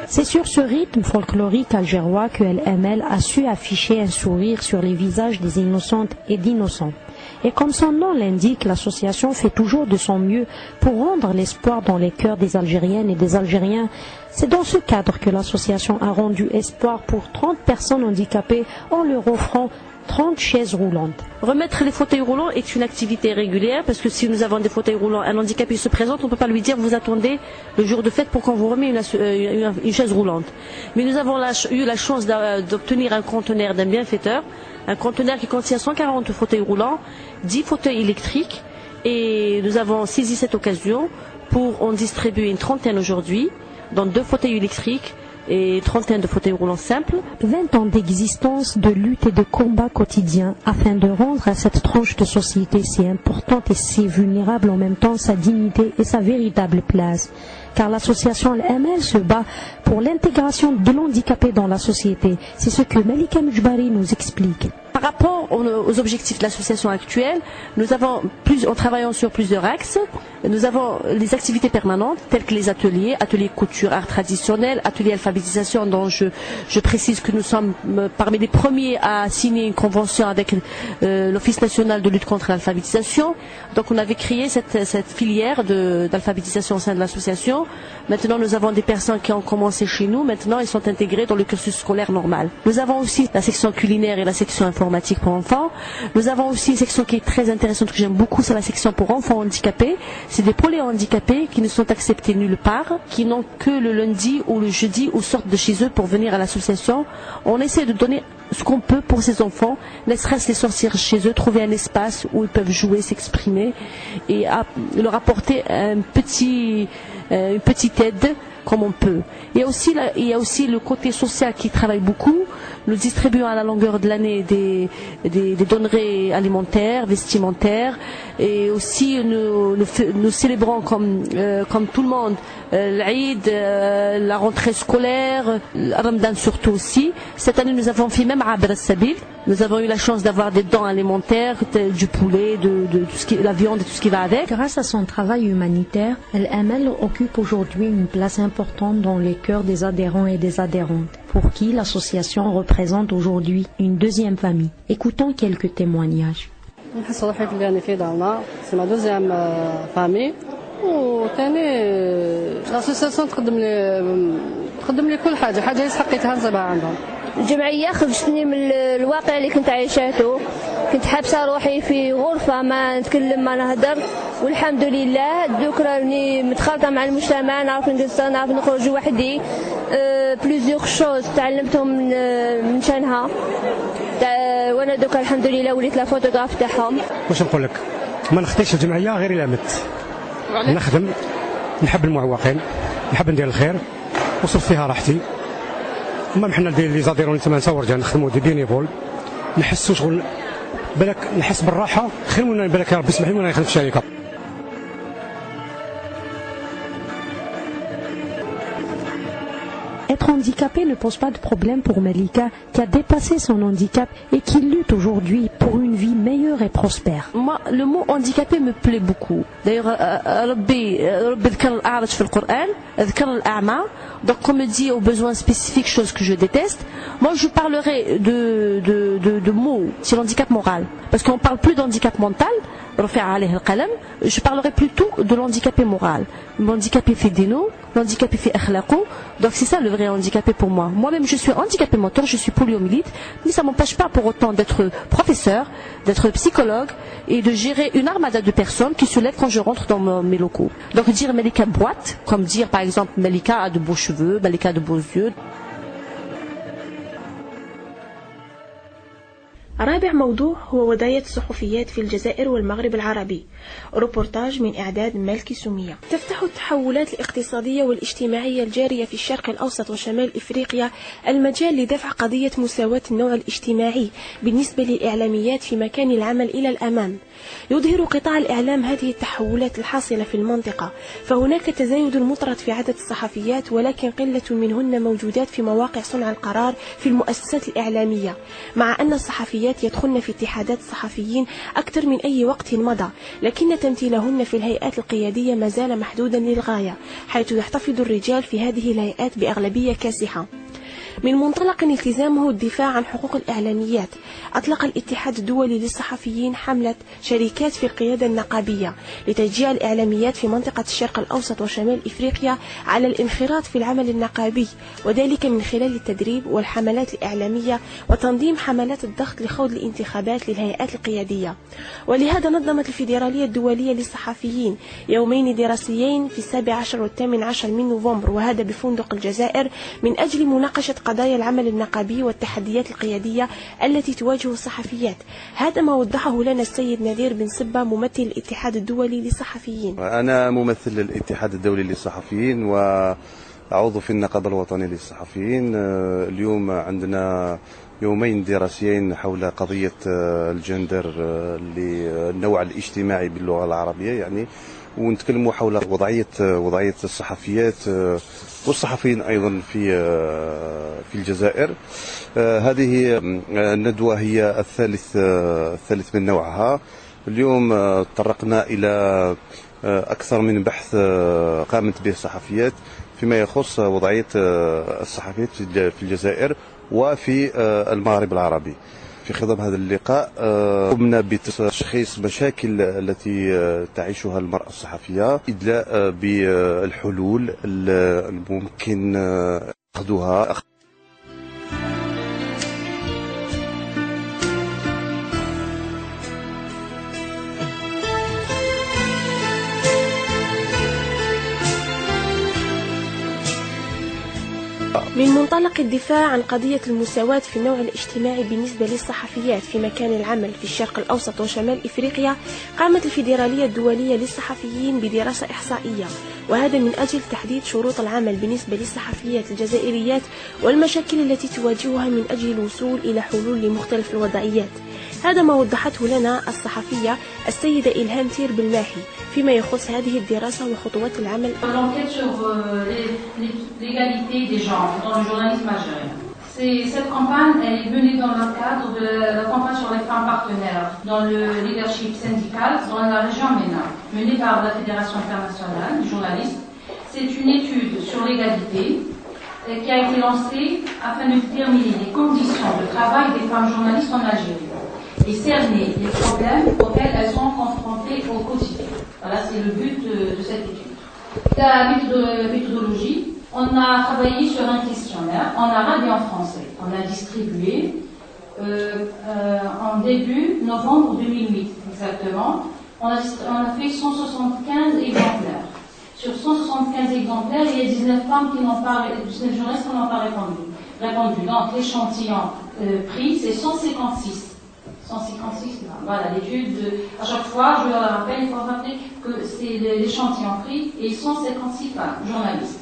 C'est sur ce rythme folklorique algérois que Al-Amal a su afficher un sourire sur les visages des innocentes et d'innocents. Et comme son nom l'indique, l'association fait toujours de son mieux pour rendre l'espoir dans les cœurs des Algériennes et des Algériens. C'est dans ce cadre que l'association a rendu espoir pour 30 personnes handicapées en leur offrant 30 chaises roulantes. Remettre les fauteuils roulants est une activité régulière parce que si nous avons des fauteuils roulants, un handicapé se présente, on ne peut pas lui dire vous attendez le jour de fête pour qu'on vous remet une chaise roulante. Mais nous avons eu la chance d'obtenir un conteneur d'un bienfaiteur, un conteneur qui contient 140 fauteuils roulants, 10 fauteuils électriques et nous avons saisi cette occasion pour en distribuer une trentaine aujourd'hui, dans 2 fauteuils électriques et 31 de fauteuils roulants simples. 20 ans d'existence, de lutte et de combat quotidien afin de rendre à cette tranche de société si importante et si vulnérable en même temps sa dignité et sa véritable place. Car l'association Al-Amal se bat pour l'intégration de l'handicapé dans la société. C'est ce que Malika Mujbari nous explique. Par rapport aux objectifs de l'association actuelle, en travaillant sur plusieurs axes, nous avons les activités permanentes telles que les ateliers couture, art traditionnel, ateliers alphabétisation dont je précise que nous sommes parmi les premiers à signer une convention avec l'Office national de lutte contre l'alphabétisation. Donc on avait créé cette filière d'alphabétisation au sein de l'association. Maintenant nous avons des personnes qui ont commencé chez nous, maintenant ils sont intégrés dans le cursus scolaire normal. Nous avons aussi la section culinaire et la section informatique pour enfants. Nous avons aussi une section qui est très intéressante, que j'aime beaucoup, c'est la section pour enfants handicapés. C'est des poléos handicapés qui ne sont acceptés nulle part, qui n'ont que le lundi ou le jeudi ou sortent de chez eux pour venir à l'association. On essaie de donner ce qu'on peut pour ces enfants, ne serait-ce les sortir chez eux, trouver un espace où ils peuvent jouer, s'exprimer et leur apporter une petite aide comme on peut. Il y a aussi le côté social qui travaille beaucoup. Nous distribuons à la longueur de l'année des denrées alimentaires, vestimentaires, et aussi nous célébrons comme tout le monde l'Aïd, la rentrée scolaire, le Ramadan surtout aussi. Cette année nous avons fait même Abr al-Sabil. Nous avons eu la chance d'avoir des dents alimentaires, du poulet, la viande et tout ce qui va avec. Grâce à son travail humanitaire, Al-Amal occupe aujourd'hui une place importante dans les cœurs des adhérents et des adhérentes, pour qui l'association représente aujourd'hui une deuxième famille. Écoutons quelques témoignages. C'est ma deuxième famille. وثاني الاسوسياسيون تقدم لي كل حاجه يستحقيتها نصيبها عندهم. الجمعيه خرجتني من الواقع اللي كنت عايشاته، كنت حابسه روحي في غرفه ما نتكلم ما نهضر، والحمد لله دوك راني متخلطه مع المجتمع، نعرف نجلس نعرف نخرج وحدي. بليزيوغ شوز تعلمتهم من شانها، وانا دوك الحمد لله وليت لا فوتوغراف تاعهم. واش نقول لك، ما نخديش الجمعيه غير الا مت نخدم، نحب المعوقين، نحب ندير الخير وصرف فيها راحتي. اما حنا لي زاديرون تما نصور جا نخدموا دي بينيفول، نحسوا شغل بالك نحس بالراحه خير من بالك يا ربي يسمح لي وانا نخدم في الشركه. Être handicapé ne pose pas de problème pour Malika, qui a dépassé son handicap et qui lutte aujourd'hui pour une vie meilleure et prospère. Moi, le mot handicapé me plaît beaucoup. D'ailleurs, donc on me dit aux besoins spécifiques, chose que je déteste. Moi, je parlerai de mots sur l'handicap moral, parce qu'on ne parle plus d'handicap mental. Je parlerai plutôt de l'handicapé moral. L'handicapé fait dino, l'handicapé fait akhlaqo. Donc c'est ça le vrai handicapé pour moi. Moi-même je suis handicapé moteur, je suis poliomyélite, mais ça ne m'empêche pas pour autant d'être professeur, d'être psychologue et de gérer une armada de personnes qui se lèvent quand je rentre dans mes locaux. Donc dire Malika boite, comme dire par exemple Malika a de beaux cheveux, Malika a de beaux yeux. رابع موضوع هو وضعية الصحفيات في الجزائر والمغرب العربي. روبورتاج من إعداد مالكي سمية. تفتح التحولات الاقتصادية والاجتماعية الجارية في الشرق الأوسط وشمال إفريقيا المجال لدفع قضية مساواة النوع الاجتماعي بالنسبة للإعلاميات في مكان العمل إلى الأمام. يظهر قطاع الإعلام هذه التحولات الحاصلة في المنطقة، فهناك تزايد مطرد في عدد الصحفيات، ولكن قلة منهن موجودات في مواقع صنع القرار في المؤسسات الإعلامية، مع أن الصحفيات يدخلن في اتحادات الصحفيين أكثر من أي وقت مضى، لكن تمثيلهن في الهيئات القيادية ما زال محدودا للغاية، حيث يحتفظ الرجال في هذه الهيئات بأغلبية كاسحة. من منطلق التزامه الدفاع عن حقوق الإعلاميات، أطلق الاتحاد الدولي للصحفيين حملة شركات في القيادة النقابية لتشجيع الإعلاميات في منطقة الشرق الأوسط وشمال إفريقيا على الانخراط في العمل النقابي، وذلك من خلال التدريب والحملات الإعلامية وتنظيم حملات الضغط لخوض الانتخابات للهيئات القيادية. ولهذا نظمت الفيدرالية الدولية للصحفيين يومين دراسيين في 17 و18 من نوفمبر، وهذا بفندق الجزائر، من أجل مناقشة قضايا العمل النقابي والتحديات القيادية التي تواجه الصحفيات. هذا ما وضحه لنا السيد نذير بن صبة، ممثل الاتحاد الدولي للصحفيين. أنا ممثل الاتحاد الدولي للصحفيين وعضو في النقابة الوطنية للصحفيين. اليوم عندنا يومين دراسيين حول قضية الجندر للنوع الاجتماعي باللغة العربية، يعني ونتكلموا حول وضعية الصحفيات والصحفيين أيضا في الجزائر. هذه الندوة هي الثالث من نوعها. اليوم تطرقنا إلى أكثر من بحث قامت به الصحفيات فيما يخص وضعية الصحفيات في الجزائر وفي المغرب العربي. في خضم هذا اللقاء قمنا بتشخيص مشاكل التي تعيشها المرأة الصحفية، إدلاء بالحلول الممكن أخذها. من منطلق الدفاع عن قضية المساواة في النوع الاجتماعي بالنسبة للصحفيات في مكان العمل في الشرق الأوسط وشمال إفريقيا، قامت الفيدرالية الدولية للصحفيين بدراسة إحصائية، وهذا من أجل تحديد شروط العمل بالنسبة للصحفيات الجزائريات والمشاكل التي تواجهها من أجل الوصول إلى حلول لمختلف الوضعيات. هذا ما وضحته لنا الصحفية السيدة إلهام تير بالماحي فيما يخص هذه الدراسة وخطوات العمل. Cette campagne elle est menée dans le cadre de la campagne sur les femmes partenaires dans le leadership syndical dans la région MENA, menée par la Fédération internationale des journalistes. C'est une étude sur l'égalité qui a été lancée afin de déterminer les conditions de travail des femmes journalistes en Algérie et cerner les problèmes auxquels elles sont confrontées au quotidien. Voilà, c'est le but de cette étude. La méthodologie, on a travaillé sur un questionnaire en arabe et en français. On a distribué en début novembre 2008 exactement. On a fait 175 exemplaires. Sur 175 exemplaires, il y a 19 femmes qui n'ont pas, 19 journalistes qui n'ont pas répondu. Donc l'échantillon pris, c'est 156. 156, voilà, l'étude, à chaque fois, je le rappelle, il faut rappeler que c'est l'échantillon pris et 156 femmes, journalistes.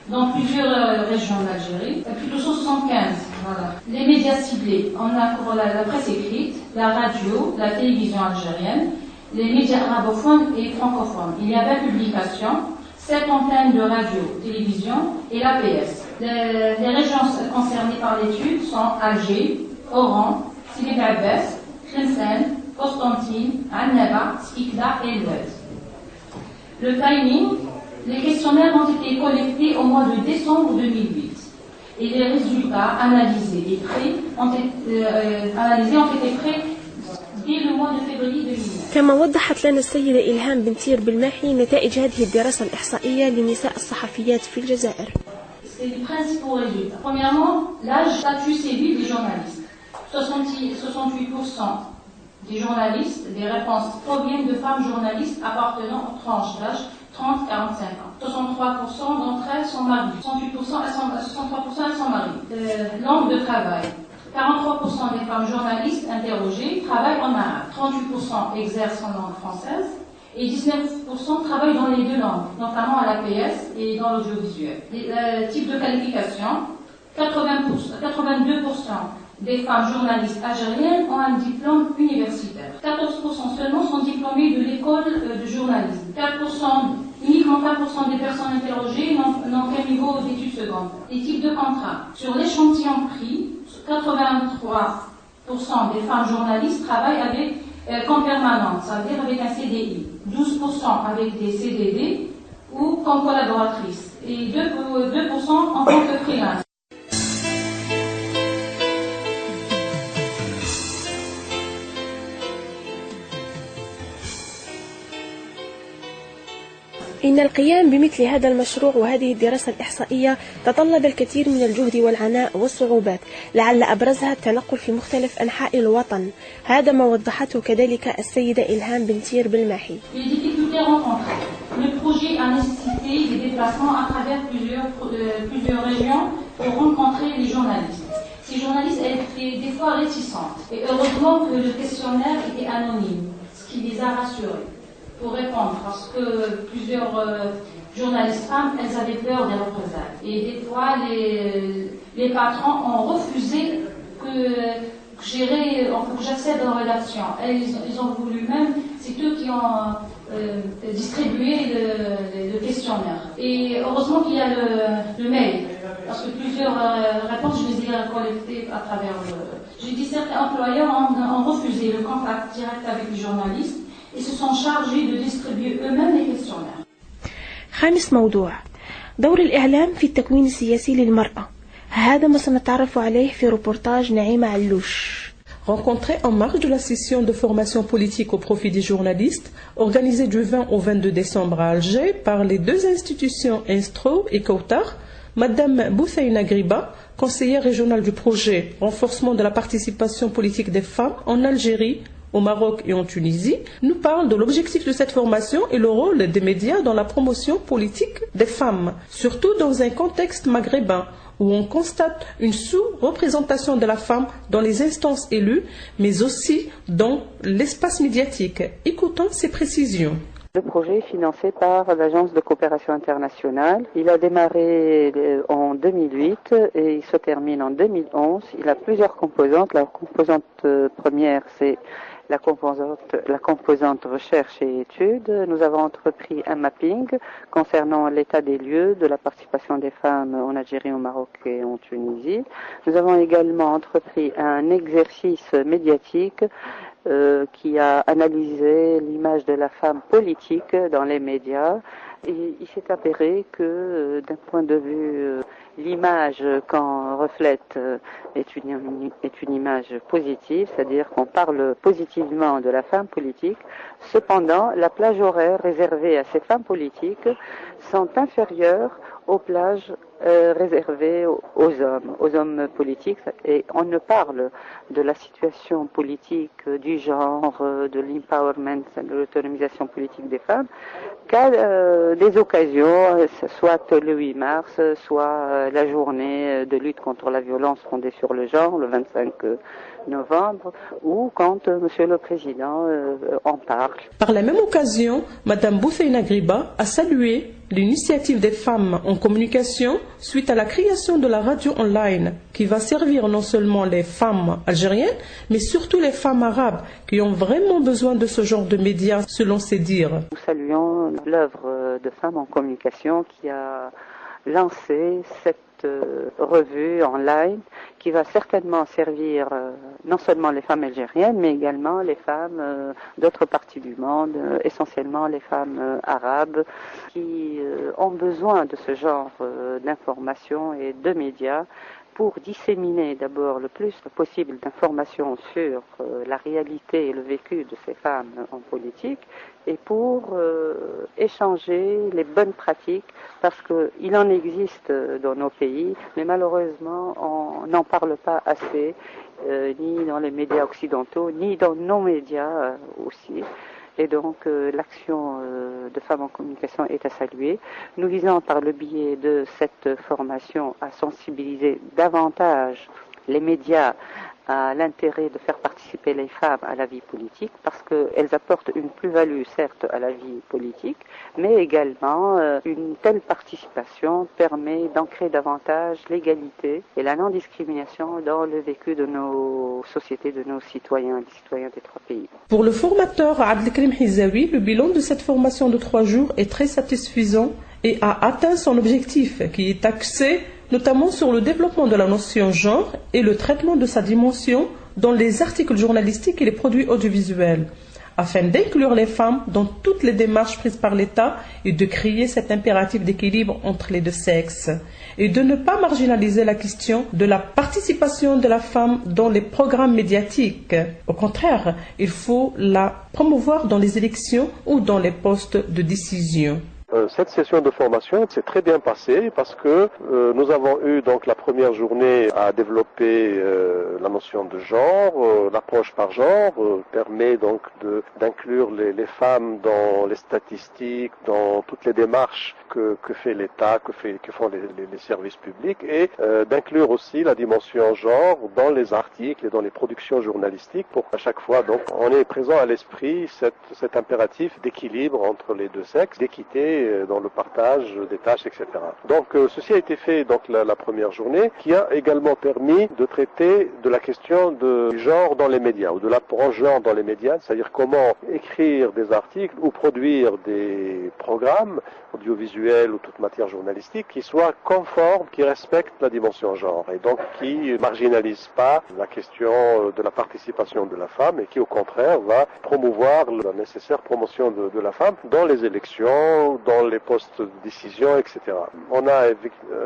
Dans plusieurs régions d'Algérie, plutôt 175, voilà. Les médias ciblés, on a la presse écrite, la radio, la télévision algérienne, les médias arabophones et francophones. Il y a 20 publications, 7 antennes de radio, télévision et l'APS. Les régions concernées par l'étude sont Alger, Oran, Sidi Bel Abbès, Tlemcen, Constantine, Annaba, Skikda et Elbez. Le timing, les questionnaires ont été collectés au mois de décembre 2008 et les résultats analysés et ont été prêts dès le mois de février 2009. كما وضحت لنا السيدة إلهام بنتير بالماحي نتائج هذه الدراسة الإحصائية لنساء الصحفيات في الجزائر. C'est les principaux résultats. Premièrement, l'âge, statut civil des journalistes. 68% des journalistes, des réponses proviennent de femmes journalistes appartenant aux tranches d'âge 30-45 ans. 63% d'entre elles sont mariées. 63% elles sont mariées. Langue de travail. 43% des femmes journalistes interrogées travaillent en arabe. 38% exercent en langue française. Et 19% travaillent dans les deux langues, notamment à l'APS et dans l'audiovisuel. Type de qualification, 82% des femmes journalistes algériennes ont un diplôme universitaire. 14% seulement sont diplômés de l'école de journalisme. Uniquement 4% des personnes interrogées n'ont qu'un niveau d'études secondaires. Les types de contrats. Sur l'échantillon pris, 83% des femmes journalistes travaillent avec comme permanente, c'est-à-dire avec un CDI. 12% avec des CDD ou comme collaboratrice. Et 2% en tant que freelance. إن القيام بمثل هذا المشروع وهذه الدراسة الإحصائية تطلب الكثير من الجهد والعناء والصعوبات، لعل أبرزها التنقل في مختلف أنحاء الوطن. هذا ما وضحته كذلك السيدة إلهام بنتير بالماحي. Le projet a nécessité des déplacements à travers plusieurs régions pour rencontrer les journalistes. Ces journalistes étaient des fois réticentes. Et heureusement que le questionnaire était anonyme, ce qui les a rassurés pour répondre, parce que plusieurs journalistes femmes, elles avaient peur des représailles. Et des fois, les patrons ont refusé que j'accède en rédaction. Ils ont voulu même, c'est eux qui ont distribué le questionnaire. Et heureusement qu'il y a le mail, parce que plusieurs réponses, je les ai collectées à travers J'ai dit certains employeurs ont refusé le contact direct avec les journalistes et se sont chargés de distribuer eux-mêmes les questionnaires. خامس موضوع، دور الإعلام في التكوين السياسي للمرأة. هذا ما سنتعرف عليه في روبورتاج نعيمة علوش. Rencontré en marge de la session de formation politique au profit des journalistes, organisée du 20 au 22 décembre à Alger par les deux institutions Instro et Kautar, Madame Bouthaïna Griba, conseillère régionale du projet Renforcement de la participation politique des femmes en Algérie, au Maroc et en Tunisie, nous parle de l'objectif de cette formation et le rôle des médias dans la promotion politique des femmes, surtout dans un contexte maghrébin où on constate une sous-représentation de la femme dans les instances élues, mais aussi dans l'espace médiatique. Écoutons ces précisions. Le projet est financé par l'Agence de coopération internationale. Il a démarré en 2008 et il se termine en 2011. Il a plusieurs composantes. La composante première, c'est la composante recherche et études. Nous avons entrepris un mapping concernant l'état des lieux de la participation des femmes en Algérie, au Maroc et en Tunisie. Nous avons également entrepris un exercice médiatique qui a analysé l'image de la femme politique dans les médias. Et il s'est avéré que d'un point de vue l'image qu'on reflète est une image positive, c'est-à-dire qu'on parle positivement de la femme politique. Cependant, la plage horaire réservée à ces femmes politiques sont inférieures aux plages réservées aux hommes politiques, et on ne parle de la situation politique, du genre, de l'empowerment, de l'autonomisation politique des femmes, qu'à des occasions, soit le 8 mars, soit la journée de lutte contre la violence fondée sur le genre, le 25 novembre, ou quand Monsieur le Président en parle. Par la même occasion, Madame Bouthaïna Griba a salué l'initiative des femmes en communication suite à la création de la radio online qui va servir non seulement les femmes algériennes, mais surtout les femmes arabes qui ont vraiment besoin de ce genre de médias, selon ses dires. Nous saluons l'œuvre de Femmes en communication qui a lancé cette cette revue en ligne qui va certainement servir non seulement les femmes algériennes, mais également les femmes d'autres parties du monde, essentiellement les femmes arabes, qui ont besoin de ce genre d'informations et de médias pour disséminer d'abord le plus possible d'informations sur la réalité et le vécu de ces femmes en politique, et pour échanger les bonnes pratiques, parce qu'il en existe dans nos pays, mais malheureusement on n'en parle pas assez, ni dans les médias occidentaux, ni dans nos médias aussi. Et donc l'action de Femmes en communication est à saluer. Nous visons par le biais de cette formation à sensibiliser davantage les médias à l'intérêt de faire participer les femmes à la vie politique, parce qu'elles apportent une plus-value certes à la vie politique, mais également une telle participation permet d'ancrer davantage l'égalité et la non-discrimination dans le vécu de nos sociétés, de nos citoyens, des citoyens des trois pays. Pour le formateur Abdelkrim Hizawi, le bilan de cette formation de 3 jours est très satisfaisant et a atteint son objectif, qui est axé notamment sur le développement de la notion genre et le traitement de sa dimension dans les articles journalistiques et les produits audiovisuels, afin d'inclure les femmes dans toutes les démarches prises par l'État et de créer cet impératif d'équilibre entre les deux sexes, et de ne pas marginaliser la question de la participation de la femme dans les programmes médiatiques. Au contraire, il faut la promouvoir dans les élections ou dans les postes de décision. Cette session de formation s'est très bien passée parce que nous avons eu donc la première journée à développer la notion de genre. L'approche par genre permet donc d'inclure les femmes dans les statistiques, dans toutes les démarches que fait l'État, que font les services publics, et d'inclure aussi la dimension genre dans les articles et dans les productions journalistiques pour à chaque fois donc on est présent à l'esprit cet impératif d'équilibre entre les deux sexes, d'équité dans le partage des tâches, etc. Donc ceci a été fait donc la première journée, qui a également permis de traiter de la question du genre dans les médias, ou de l'approche genre dans les médias, c'est-à-dire comment écrire des articles ou produire des programmes audiovisuels ou toute matière journalistique qui soient conformes, qui respectent la dimension genre, et donc qui ne marginalisent pas la question de la participation de la femme, et qui au contraire va promouvoir la nécessaire promotion de la femme dans les élections, dans les postes de décision, etc. On a,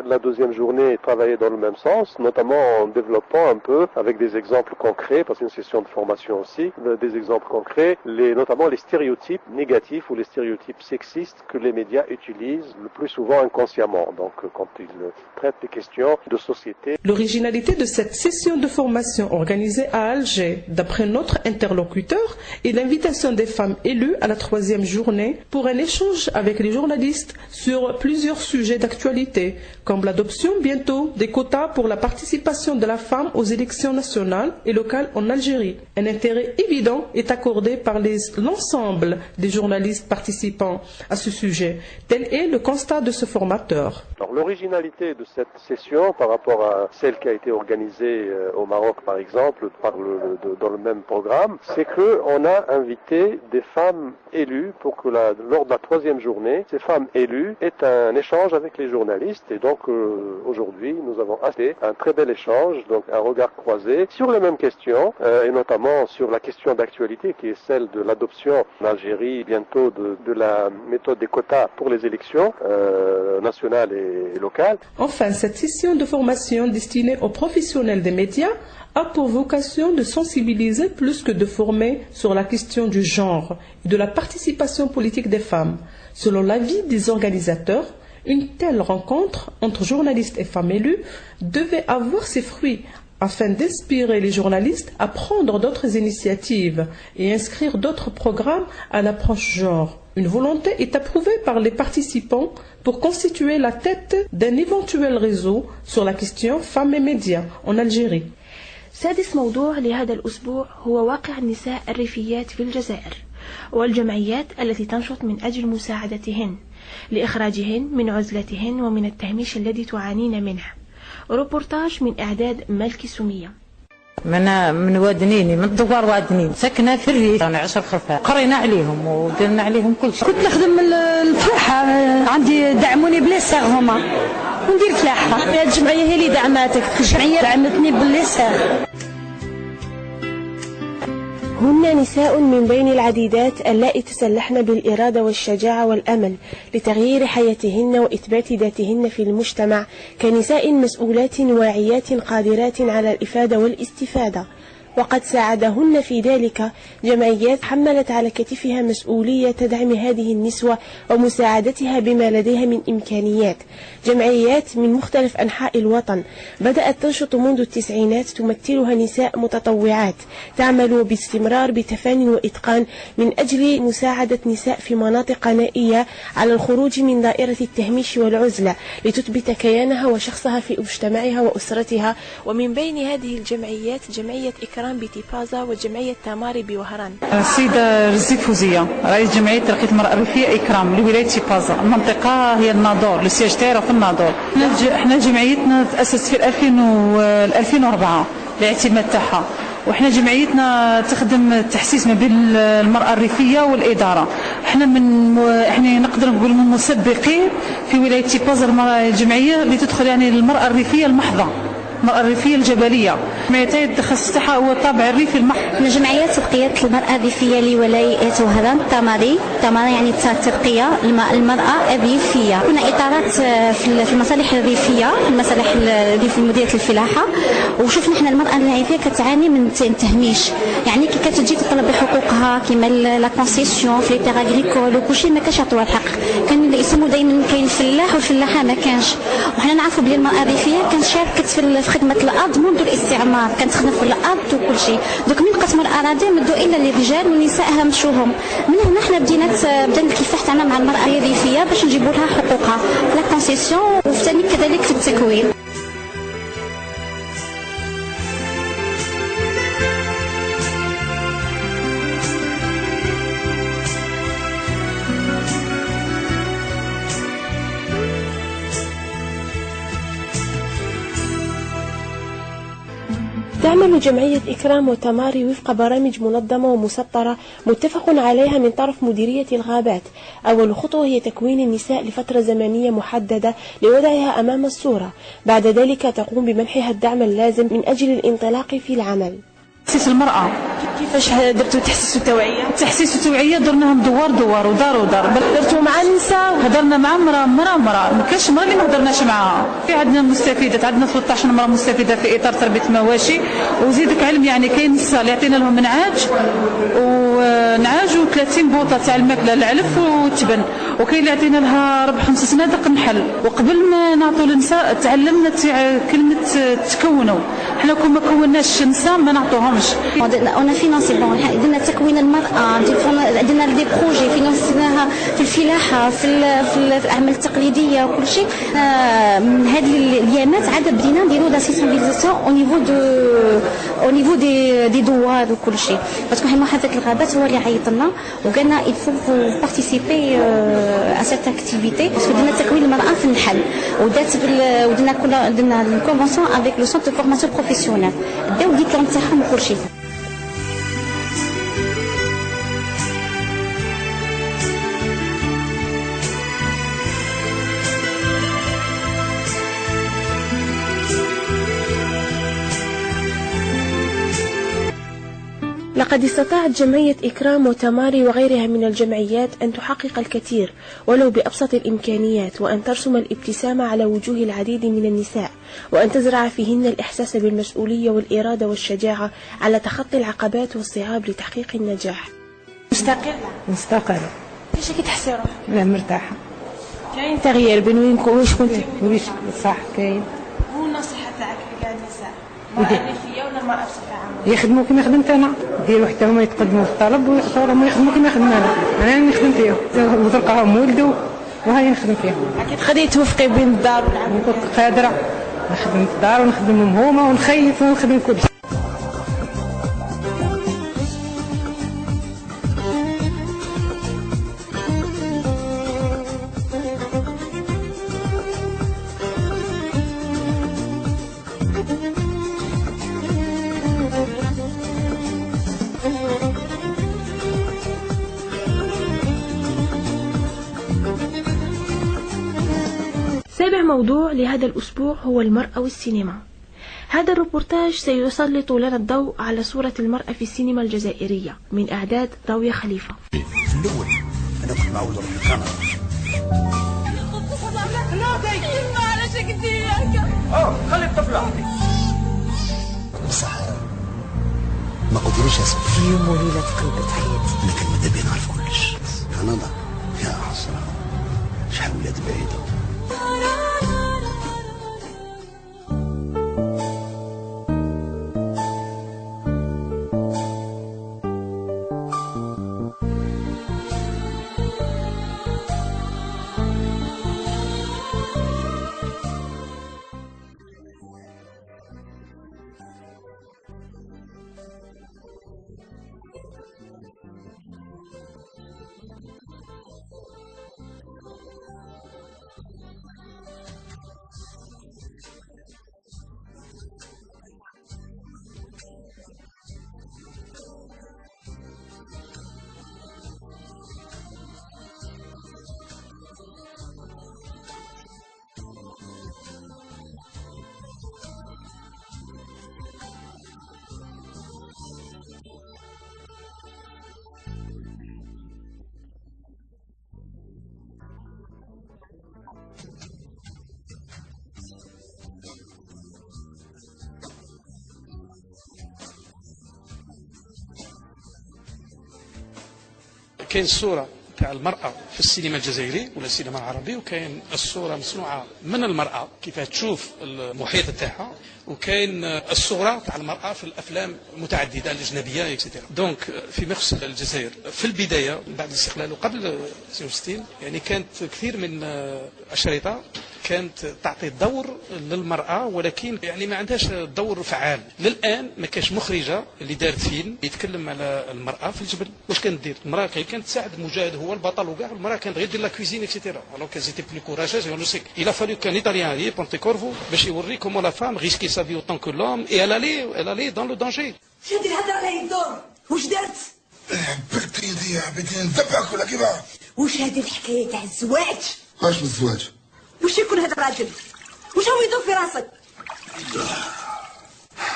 la deuxième journée, travaillé dans le même sens, notamment en développant un peu, avec des exemples concrets, parce que c'est une session de formation aussi, des exemples concrets, notamment les stéréotypes négatifs ou les stéréotypes sexistes que les médias utilisent le plus souvent inconsciemment, donc quand ils traitent des questions de société. L'originalité de cette session de formation organisée à Alger, d'après notre interlocuteur, est l'invitation des femmes élues à la 3e journée pour un échange avec les journalistes sur plusieurs sujets d'actualité, comme l'adoption bientôt des quotas pour la participation de la femme aux élections nationales et locales en Algérie. Un intérêt évident est accordé par l'ensemble des journalistes participants à ce sujet. Tel est le constat de ce formateur. Alors, l'originalité de cette session par rapport à celle qui a été organisée au Maroc par exemple, dans le même programme, c'est qu'on a invité des femmes élues pour que lors de la 3e journée, ces femmes élues aient un échange avec les journalistes, et donc aujourd'hui nous avons assisté à un très bel échange, donc un regard croisé sur les mêmes questions, et notamment sur la question d'actualité qui est celle de l'adoption en Algérie bientôt de la méthode des quotas pour les élections nationales et locales. Enfin, cette session de formation destinée aux professionnels des médias a pour vocation de sensibiliser plus que de former sur la question du genre et de la participation politique des femmes. Selon l'avis des organisateurs, une telle rencontre entre journalistes et femmes élues devait avoir ses fruits afin d'inspirer les journalistes à prendre d'autres initiatives et inscrire d'autres programmes à l'approche genre. Une volonté est approuvée par les participants pour constituer la tête d'un éventuel réseau sur la question femmes et médias en Algérie. سادس موضوع لهذا الأسبوع هو واقع النساء الريفيات في الجزائر والجمعيات التي تنشط من أجل مساعدتهن لإخراجهن من عزلتهن ومن التهميش الذي تعانين منه. روبورتاج من إعداد ملكي سمية. من وادنيني من الدوار وادنين ساكنة في الريف. أنا 10 خرفان قرينا عليهم ودرنا عليهم كل شيء. كنت نخدم الفرحة عندي دعموني بلا ساغ هما وندير فلاحه. هذه الجمعيه هي اللي دعماتك، الجمعيه دعمتني باللسان. هن نساء من بين العديدات اللائي تسلحن بالإرادة والشجاعة والأمل لتغيير حياتهن وإثبات ذاتهن في المجتمع كنساء مسؤولات واعيات قادرات على الإفادة والاستفادة. وقد ساعدهن في ذلك جمعيات حملت على كتفها مسؤولية دعم هذه النسوة ومساعدتها بما لديها من إمكانيات. جمعيات من مختلف أنحاء الوطن بدأت تنشط منذ التسعينات تمثلها نساء متطوعات تعمل باستمرار بتفاني وإتقان من أجل مساعدة نساء في مناطق نائية على الخروج من دائرة التهميش والعزلة لتثبت كيانها وشخصها في مجتمعها وأسرتها. ومن بين هذه الجمعيات جمعية إكرام بتيبازا وجمعية تماري بوهران. السيدة رزي فوزية رئيس جمعية ترقية المرأة الريفية إكرام لولاية تيبازا. المنطقة هي الناظور، السياج تاعها في الناظور. احنا جمعيتنا تأسست في 2004 الاعتماد تاعها، وإحنا جمعيتنا تخدم التحسيس ما بين المرأة الريفية والإدارة. احنا نقدر نقول من مسبقين في ولاية تيبازا الجمعية اللي تدخل يعني المرأة الريفية المحضة، المرأة الريفية الجبلية. جمعيتي التخصص تاعها هو الطابع الريفي المحض. من جمعية ترقية المرأة الريفية لولاية وهران تماري يعني ترقية المرأة الريفية. كنا إطارات في المصالح الريفية، المصالح الريف مديرية الفلاحة، وشفنا احنا المرأة الريفية كتعاني من التهميش، يعني كي كتجي تطلب بحقوقها كيما لا كونسيسيون في لي تيغ اغريكول وكلشي ما كانش يعطوها الحق. كان يسموا دائما كاين الفلاح والفلاحة ما كانش، وحنا نعرفوا بلي المرأة الريفية كانت شاركت في خدمة الأرض منذ الاستعمار، كانت تخدم في الأرض وكل شيء. دوك من قسموا الأراضي مدوا إلا للرجال والنساء همشوهم. من هنا حنا بدينا الكفاح تاعنا مع المرأة الريفية باش نجيبوا لها حقوقها لا كونسيسيون، وثاني كذلك في التكوين. تعمل جمعية إكرام وتماري وفق برامج منظمة ومسطرة متفق عليها من طرف مديرية الغابات. أول خطوة هي تكوين النساء لفترة زمنية محددة لوضعها أمام الصورة، بعد ذلك تقوم بمنحها الدعم اللازم من أجل الانطلاق في العمل. تحسيس المرأة كيفاش درتوا تحسيس التوعية؟ تحسيس التوعية درناهم دوار ودار درتوا مع النساء وهدرنا مع مرأة ما كاش مرأة اللي ما هدرناش معاها. في عندنا مستفيدات، عندنا 13 مرأة مستفيدة في إطار تربية مواشي. وزيدك علم يعني كاين نساء اللي عطينا لهم نعاج و30 بوطة تاع الماكلة العلف والتبن، وكاين اللي عطينا لها 4-5 صنادق نحل. وقبل ما نعطوا للنساء تعلمنا كلمة تكونوا. احنا كون ما كوناش نساء ما نعطوهمش. انا فينانسي عندنا تكوين المرأة، عندنا دي بروجي فينانسيناها في الفلاحة في الأعمال التقليدية وكل شيء. من هذه الأيامات عاد بدينا نديرو لا سينسيبيليزاسيون او نيفو دي دوار وكل شيء، باسكو حنا محافظة الغابات هو اللي عيط لنا وقالنا il faut participer à cette activité باسكو درنا تكوين المرأة في النحل، ودرنا الكونفونسيون افيك لو سونتر دو فورماسيون بروفيسيونيل، داو الدبلوم تاعهم وكل شيء. لقد استطاعت جمعية إكرام وتماري وغيرها من الجمعيات أن تحقق الكثير ولو بأبسط الإمكانيات، وأن ترسم الابتسامة على وجوه العديد من النساء، وأن تزرع فيهن الإحساس بالمسؤولية والإرادة والشجاعة على تخطي العقبات والصعاب لتحقيق النجاح. مستقلة. كيفاش كتحسي روحك؟ لا مرتاحة. كاين تغيير بين واش كنتي؟ ويش صح كاين. هو النصيحة تاعك لكاع النساء؟ المرأة الريفية ولا المرأة بصفة عامة؟ يخدموا كما خدمت انا، يديروا حتى هما يتقدموا في الطلب ويعطوا لهم يخدموا كما خدمنا انا نخدم فيهم وتلقاهم ولدوا وهاي نخدم فيهم. اكيد قدرتي توفقي بين الدار والعمل؟ كنت قادره نخدم في الدار ونخدمهم هما ونخيف ونخدم كل شيء. الموضوع لهذا الأسبوع هو المرأة والسينما. هذا الروبورتاج سيسلط لنا الضوء على صورة المرأة في السينما الجزائرية من إعداد راوية خليفة. في الأول أنا كنت معود أروح الكاميرا. خلي الطفل عندي. بصح ما قلتليش اسمك. في يوم وليلة تقلبت حياتي. أنا كان ماذا بيا نعرف كلش. كندا يا حسرة شحال ولاد بعيدة. كاين الصورة تاع المرأة في السينما الجزائري ولا السينما العربي، وكاين الصورة مصنوعة من المرأة كيف تشوف المحيط تاعها، وكاين الصورة تاع المرأة في الأفلام المتعددة الأجنبية اكسترا. دونك فيما يخص الجزائر في البداية بعد الاستقلال وقبل 66 يعني كانت كثير من الشريطة كانت تعطي دور للمرأة، ولكن يعني ما عندهاش دور فعال. للآن ما كاش مخرجة اللي دارت فيلم يتكلم على المرأة في الجبل. واش كانت دير المرأة؟ كانت تساعد مجاهد هو البطل وكاع، المرأة كانت غير دير لا كويزين اكسترا. الوغ كان زيتي بلو كوراجوز اون سي il a fallu qu'un italien arrive Pontecorvo باش يوري كومون لا فام risquait sa vie autant que l'homme et elle allait dans le danger. شادي الهضره على الدور. واش درت؟ حبيت يدي حبيت نذبحك ولا كيفاه؟ واش هذه الحكايه تاع الزواج؟ واش من الزواج؟ واش يكون هذا الراجل؟ واش هو يدور في راسك؟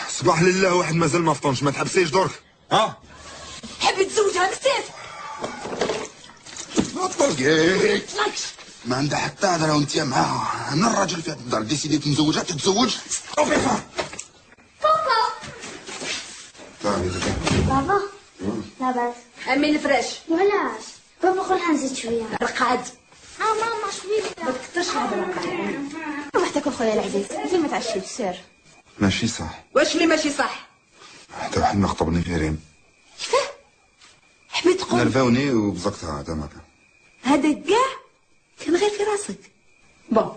صباح لله واحد مازال ما فطنش، ما تحبسيش درك. ها؟ حبيت تزوجها بالسيف. ما تطلقيش. ما عندها حتى هذا وانت معاها. انا الراجل في هذا الدار ديسيديت نزوجها تتزوج. روحي فيها. بابا لاباس. امين الفراش. وعلاش؟ بابا خلينا نزيد شويه. رقاد. ماما شويه. ما تكثرش هذا الرقاد. روح تاكل خويا العزيز، انت ما تعشيش سير. ماشي صح. واش اللي ماشي صح؟ حتى واحد ما خطبني في ريم. كيفاه؟ حبيت تقول نرفاوني وبزقتها هذا ما كان. هذا كاع كان غير في راسك. بون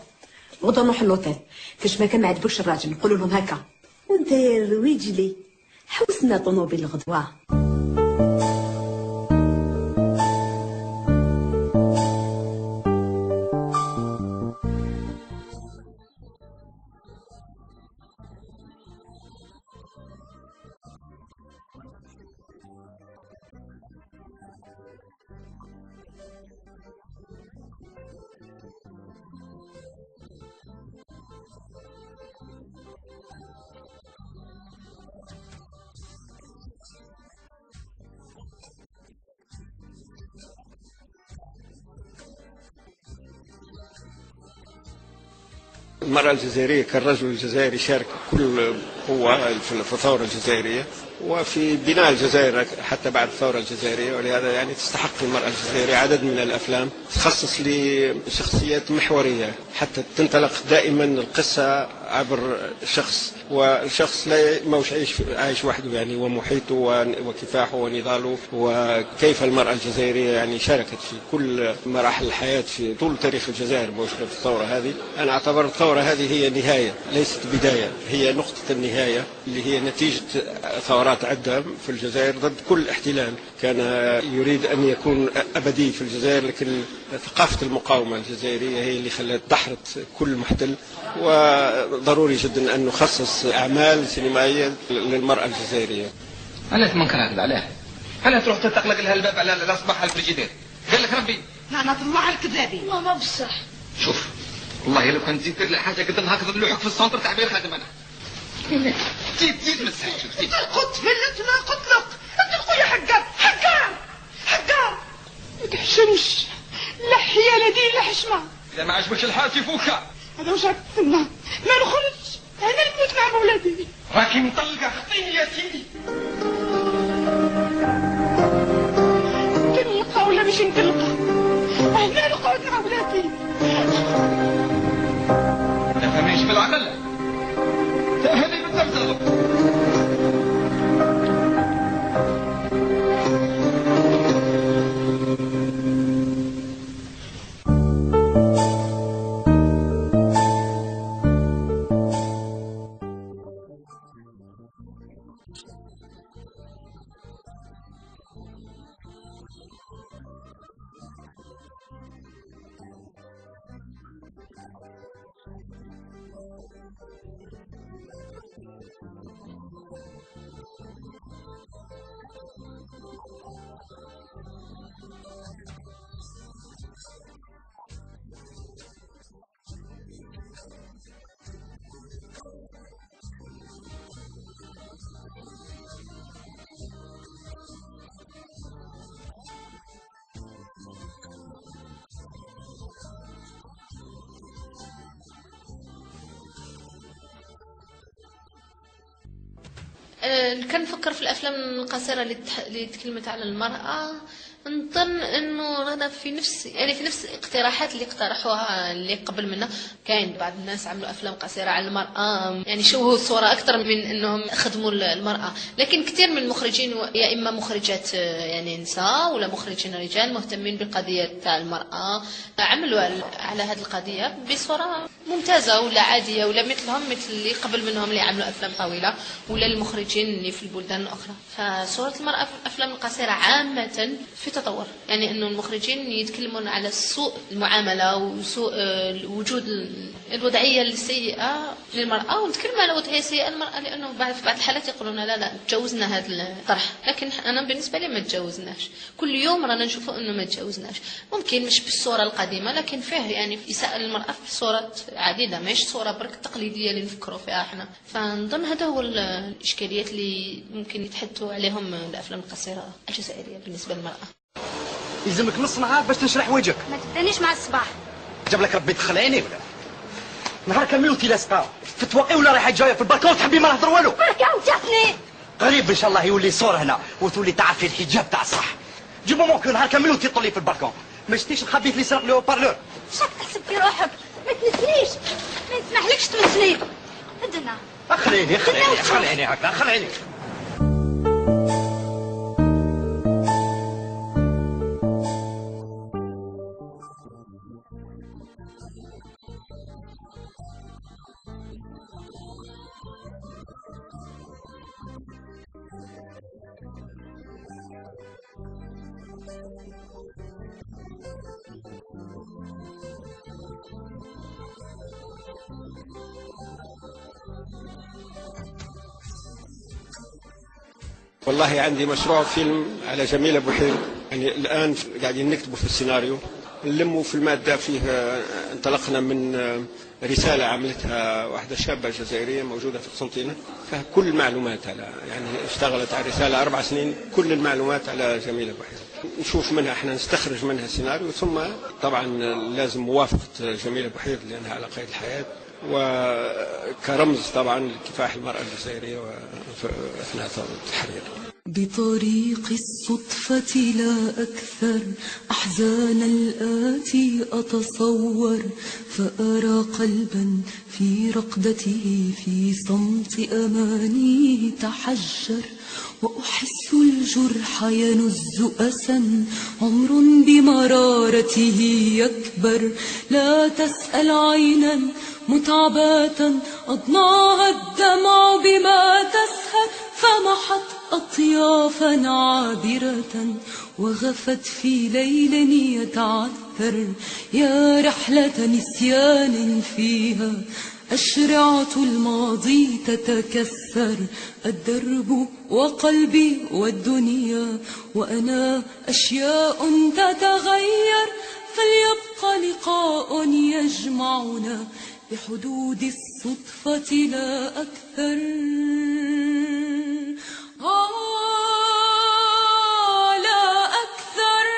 غدا نروح للوطيل، كاش ما كان ما عجبوش الراجل نقولوا لهم هكا. وانت يا رويجلي حوسنا طوموبيل الغدوه. المرأة الجزائرية كالرجل الجزائري شارك كل قوة في الثورة الجزائرية وفي بناء الجزائر حتى بعد الثورة الجزائرية، ولهذا يعني تستحق المرأة الجزائرية عدد من الأفلام تخصص لشخصيات محورية حتى تنطلق دائما القصة عبر شخص، والشخص لا موش عايش وحده يعني، ومحيطه وكفاحه ونضاله، وكيف المرأة الجزائرية يعني شاركت في كل مراحل الحياة في طول تاريخ الجزائر موش في الثورة هذه. أنا أعتبر الثورة هذه هي نهاية ليست بداية، هي نقطة النهاية اللي هي نتيجة ثورات عدة في الجزائر ضد كل احتلال كان يريد أن يكون أبدي في الجزائر، لكن ثقافة المقاومة الجزائرية هي اللي خلت دحرت كل محتل. وضروري جدا أن نخصص أعمال سينمائية للمرأة الجزائرية. أنا تمنكر هكذا علاه؟ أنا تروح تغلق لها الباب على صباح الفريجيدير؟ قال لك ربي؟ لعنة الله على الكذابين. ما بصح. شوف والله لو كان تزيد دير لي حاجه قدام هكذا نلوحك في السونتر تاع بير خادم انا. زيد مسحك زيد. قلت فلتنا قلت لك انت خويا حقار ما تحشمش، لا حيالة دي لا حشمه. اذا ما عجبكش الحال تفوكا. هذا واش عرفتنا ما نخرجش، انا نموت مع مولادي. راكي مطلقه خطيني يا سيدي. نطلقه ولا مش نطلقه؟ انا نقعد مع ولادي. لا فماش بالعقل. هذه بالضبط. كنفكر في الافلام القصيره اللي تكلمت على المراه. نظن انه رانا في نفس الاقتراحات اللي اقترحوها اللي قبل منا. كاين بعض الناس عملوا افلام قصيره على المراه، يعني شوهوا الصوره اكثر من انهم خدموا المراه. لكن كثير من المخرجين يا اما مخرجات يعني نساء ولا مخرجين رجال مهتمين بالقضيه تاع المراه، عملوا على هذه القضيه بصوره ممتازه ولا عاديه ولا مثلهم مثل اللي قبل منهم اللي عملوا افلام طويله ولا المخرجين اللي في البلدان الاخرى. فصوره المراه في الافلام القصيره عامه في تطور، يعني انه المخرجين يتكلمون على سوء المعامله وسوء وجود الوضعيه السيئه للمراه، ونتكلم على وضعيه سيئه للمراه لانه في بعض الحالات يقولون لا تجاوزنا هذا الطرح. لكن انا بالنسبه لي ما تجاوزناش، كل يوم رانا نشوفوا انه ما تجاوزناش. ممكن مش بالصوره القديمه لكن فيه يعني اساءه للمراه في صورات عديده، مش صوره برك تقليديه اللي نفكروا فيها احنا. فنظن هذا هو الاشكاليات اللي ممكن يتحدثوا عليهم الافلام القصيره الجزائريه بالنسبه للمراه. يلزمك نص نهار باش تنشرح وجهك. ما تبدانيش مع الصباح. جاب لك ربي تخلعيني ولا نهار كامل وتي لاصقه في التواقي ولا رايحه جايه في البالكون تحبي ما نهضر والو. برك عاوتاتني. غريب ان شاء الله يولي صور هنا وتولي تعرفي الحجاب تاع الصح. جو ممكن نهار كامل وتي طلي في البالكون. ما شفتيش الخبيث اللي سرق له بارلور. شاك تحسب في روحك، ما تنسنيش، ما نسمحلكش تمسني. ادنا. خليني هكا خليني. والله عندي مشروع فيلم على جميلة بوحيد، يعني الآن قاعدين نكتبوا في السيناريو، نلموا في المادة. فيه انطلقنا من رسالة عملتها واحدة شابة جزائرية موجودة في قسنطينة، فيها كل المعلومات على، يعني اشتغلت على رسالة 4 سنين كل المعلومات على جميلة بوحيد. نشوف منها احنا نستخرج منها سيناريو، ثم طبعا لازم موافقة جميلة بوحيد لأنها على قيد الحياة، وكرمز طبعا لكفاح المرأة الجزائرية أثناء ثورة التحرير. بطريق الصدفة لا أكثر أحزان الآتي أتصور، فأرى قلبا في رقدته في صمت أمانيه تحجر، وأحس الجرح ينز أسا عمر بمرارته يكبر. لا تسأل عينا متعبة أضناها الدمع بما تسهر، فمحت أطيافا عابرة وغفت في ليل يتعثر. يا رحلة نسيان فيها أشرعة الماضي تتكسر، الدرب وقلبي والدنيا وأنا أشياء تتغير، فليبقى لقلبي لقاء يجمعنا بحدود الصدفة لا أكثر. لا أكثر.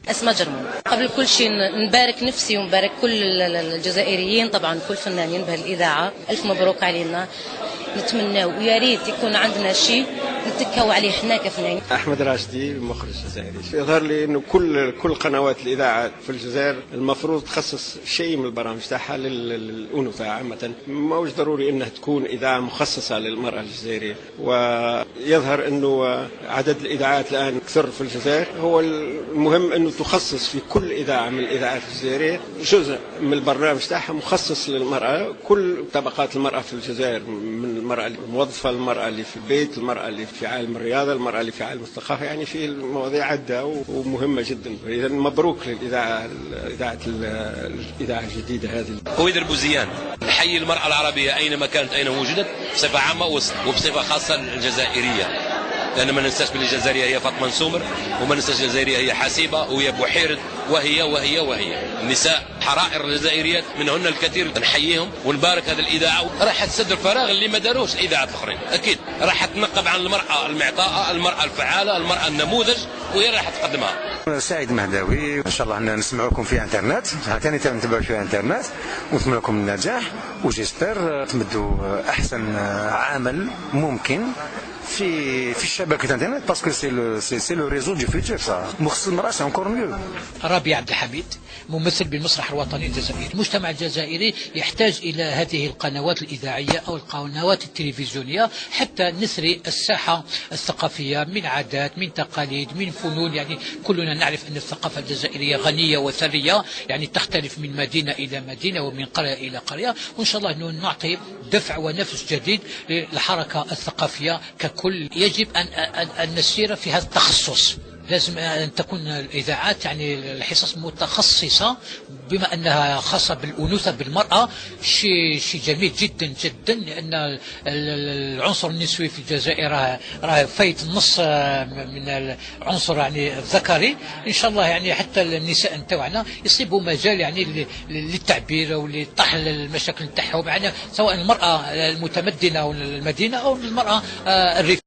اسماء جرمون. قبل كل شيء نبارك نفسي ونبارك كل الجزائريين، طبعا كل فنانين بهالإذاعة. ألف مبروك علينا. نتمنى ويا ريت يكون عندنا شيء نتكاو عليه حنا كفنانين. احمد راشدي المخرج الجزائري. يظهر لي انه كل قنوات الاذاعه في الجزائر المفروض تخصص شيء من البرامج تاعها للانوثه عامه، ماهوش ضروري انها تكون اذاعه مخصصه للمراه الجزائريه. ويظهر انه عدد الاذاعات الان كثر في الجزائر، هو المهم انه تخصص في كل اذاعه من الاذاعات الجزائريه جزء من البرنامج تاعها مخصص للمراه، كل طبقات المراه في الجزائر، من المراه الموظفه، المراه اللي في البيت، المراه اللي في عالم الرياضه، المراه اللي في عالم الثقافه، يعني في المواضيع عده ومهمه جدا. اذا مبروك للاذاعه الاذاعه الجديده هذه. هويدا البوزيان، نحيي المراه العربيه اينما كانت اينما وجدت بصفه عامه وبصفه خاصه الجزائريه، لأن ما ننساش بلي الجزائرية هي فاطمة نسومر، وما ننساش الجزائرية هي حسيبة وهي بوحيرد وهي النساء حرائر الجزائريات منهن الكثير. نحييهم ونبارك هذه الإذاعة، راح تسد الفراغ اللي ما داروش الإذاعات الأخرين. أكيد راح تنقب عن المرأة المعطاءة، المرأة الفعالة، المرأة النموذج، وهي راح تقدمها. سعيد مهداوي، ان شاء الله نسمعوكم في انترنت، ثاني نتبعوا في انترنت، ونتمنى لكم النجاح، وجيسبر تمدوا احسن عمل ممكن في شبكه الانترنت، باسكو سي لو ريزو دو فيوتشر. صح مخصص المرأة سي انكور ميو. ربيع عبد الحميد، ممثل بالمسرح الوطني الجزائري. المجتمع الجزائري يحتاج إلى هذه القنوات الإذاعية أو القنوات التلفزيونية حتى نثري الساحة الثقافية من عادات، من تقاليد، من فنون. يعني كلنا نعرف أن الثقافة الجزائرية غنية وثرية، يعني تختلف من مدينة إلى مدينة ومن قرية إلى قرية، وإن شاء الله أنه نعطي دفع ونفس جديد للحركة الثقافية ككل. يجب أن نسير في هذا التخصص، لازم أن تكون الإذاعات يعني الحصص متخصصة بما أنها خاصة بالأنوثة بالمرأة. شيء جميل جدا جدا، لأن العنصر النسوي في الجزائر راه فايت النص من العنصر يعني الذكري. إن شاء الله يعني حتى النساء نتاعنا يصيبوا مجال يعني للتعبير أو لطرح المشاكل نتاعهم، يعني سواء المرأة المتمدنة أو المدينة أو المرأة الريف.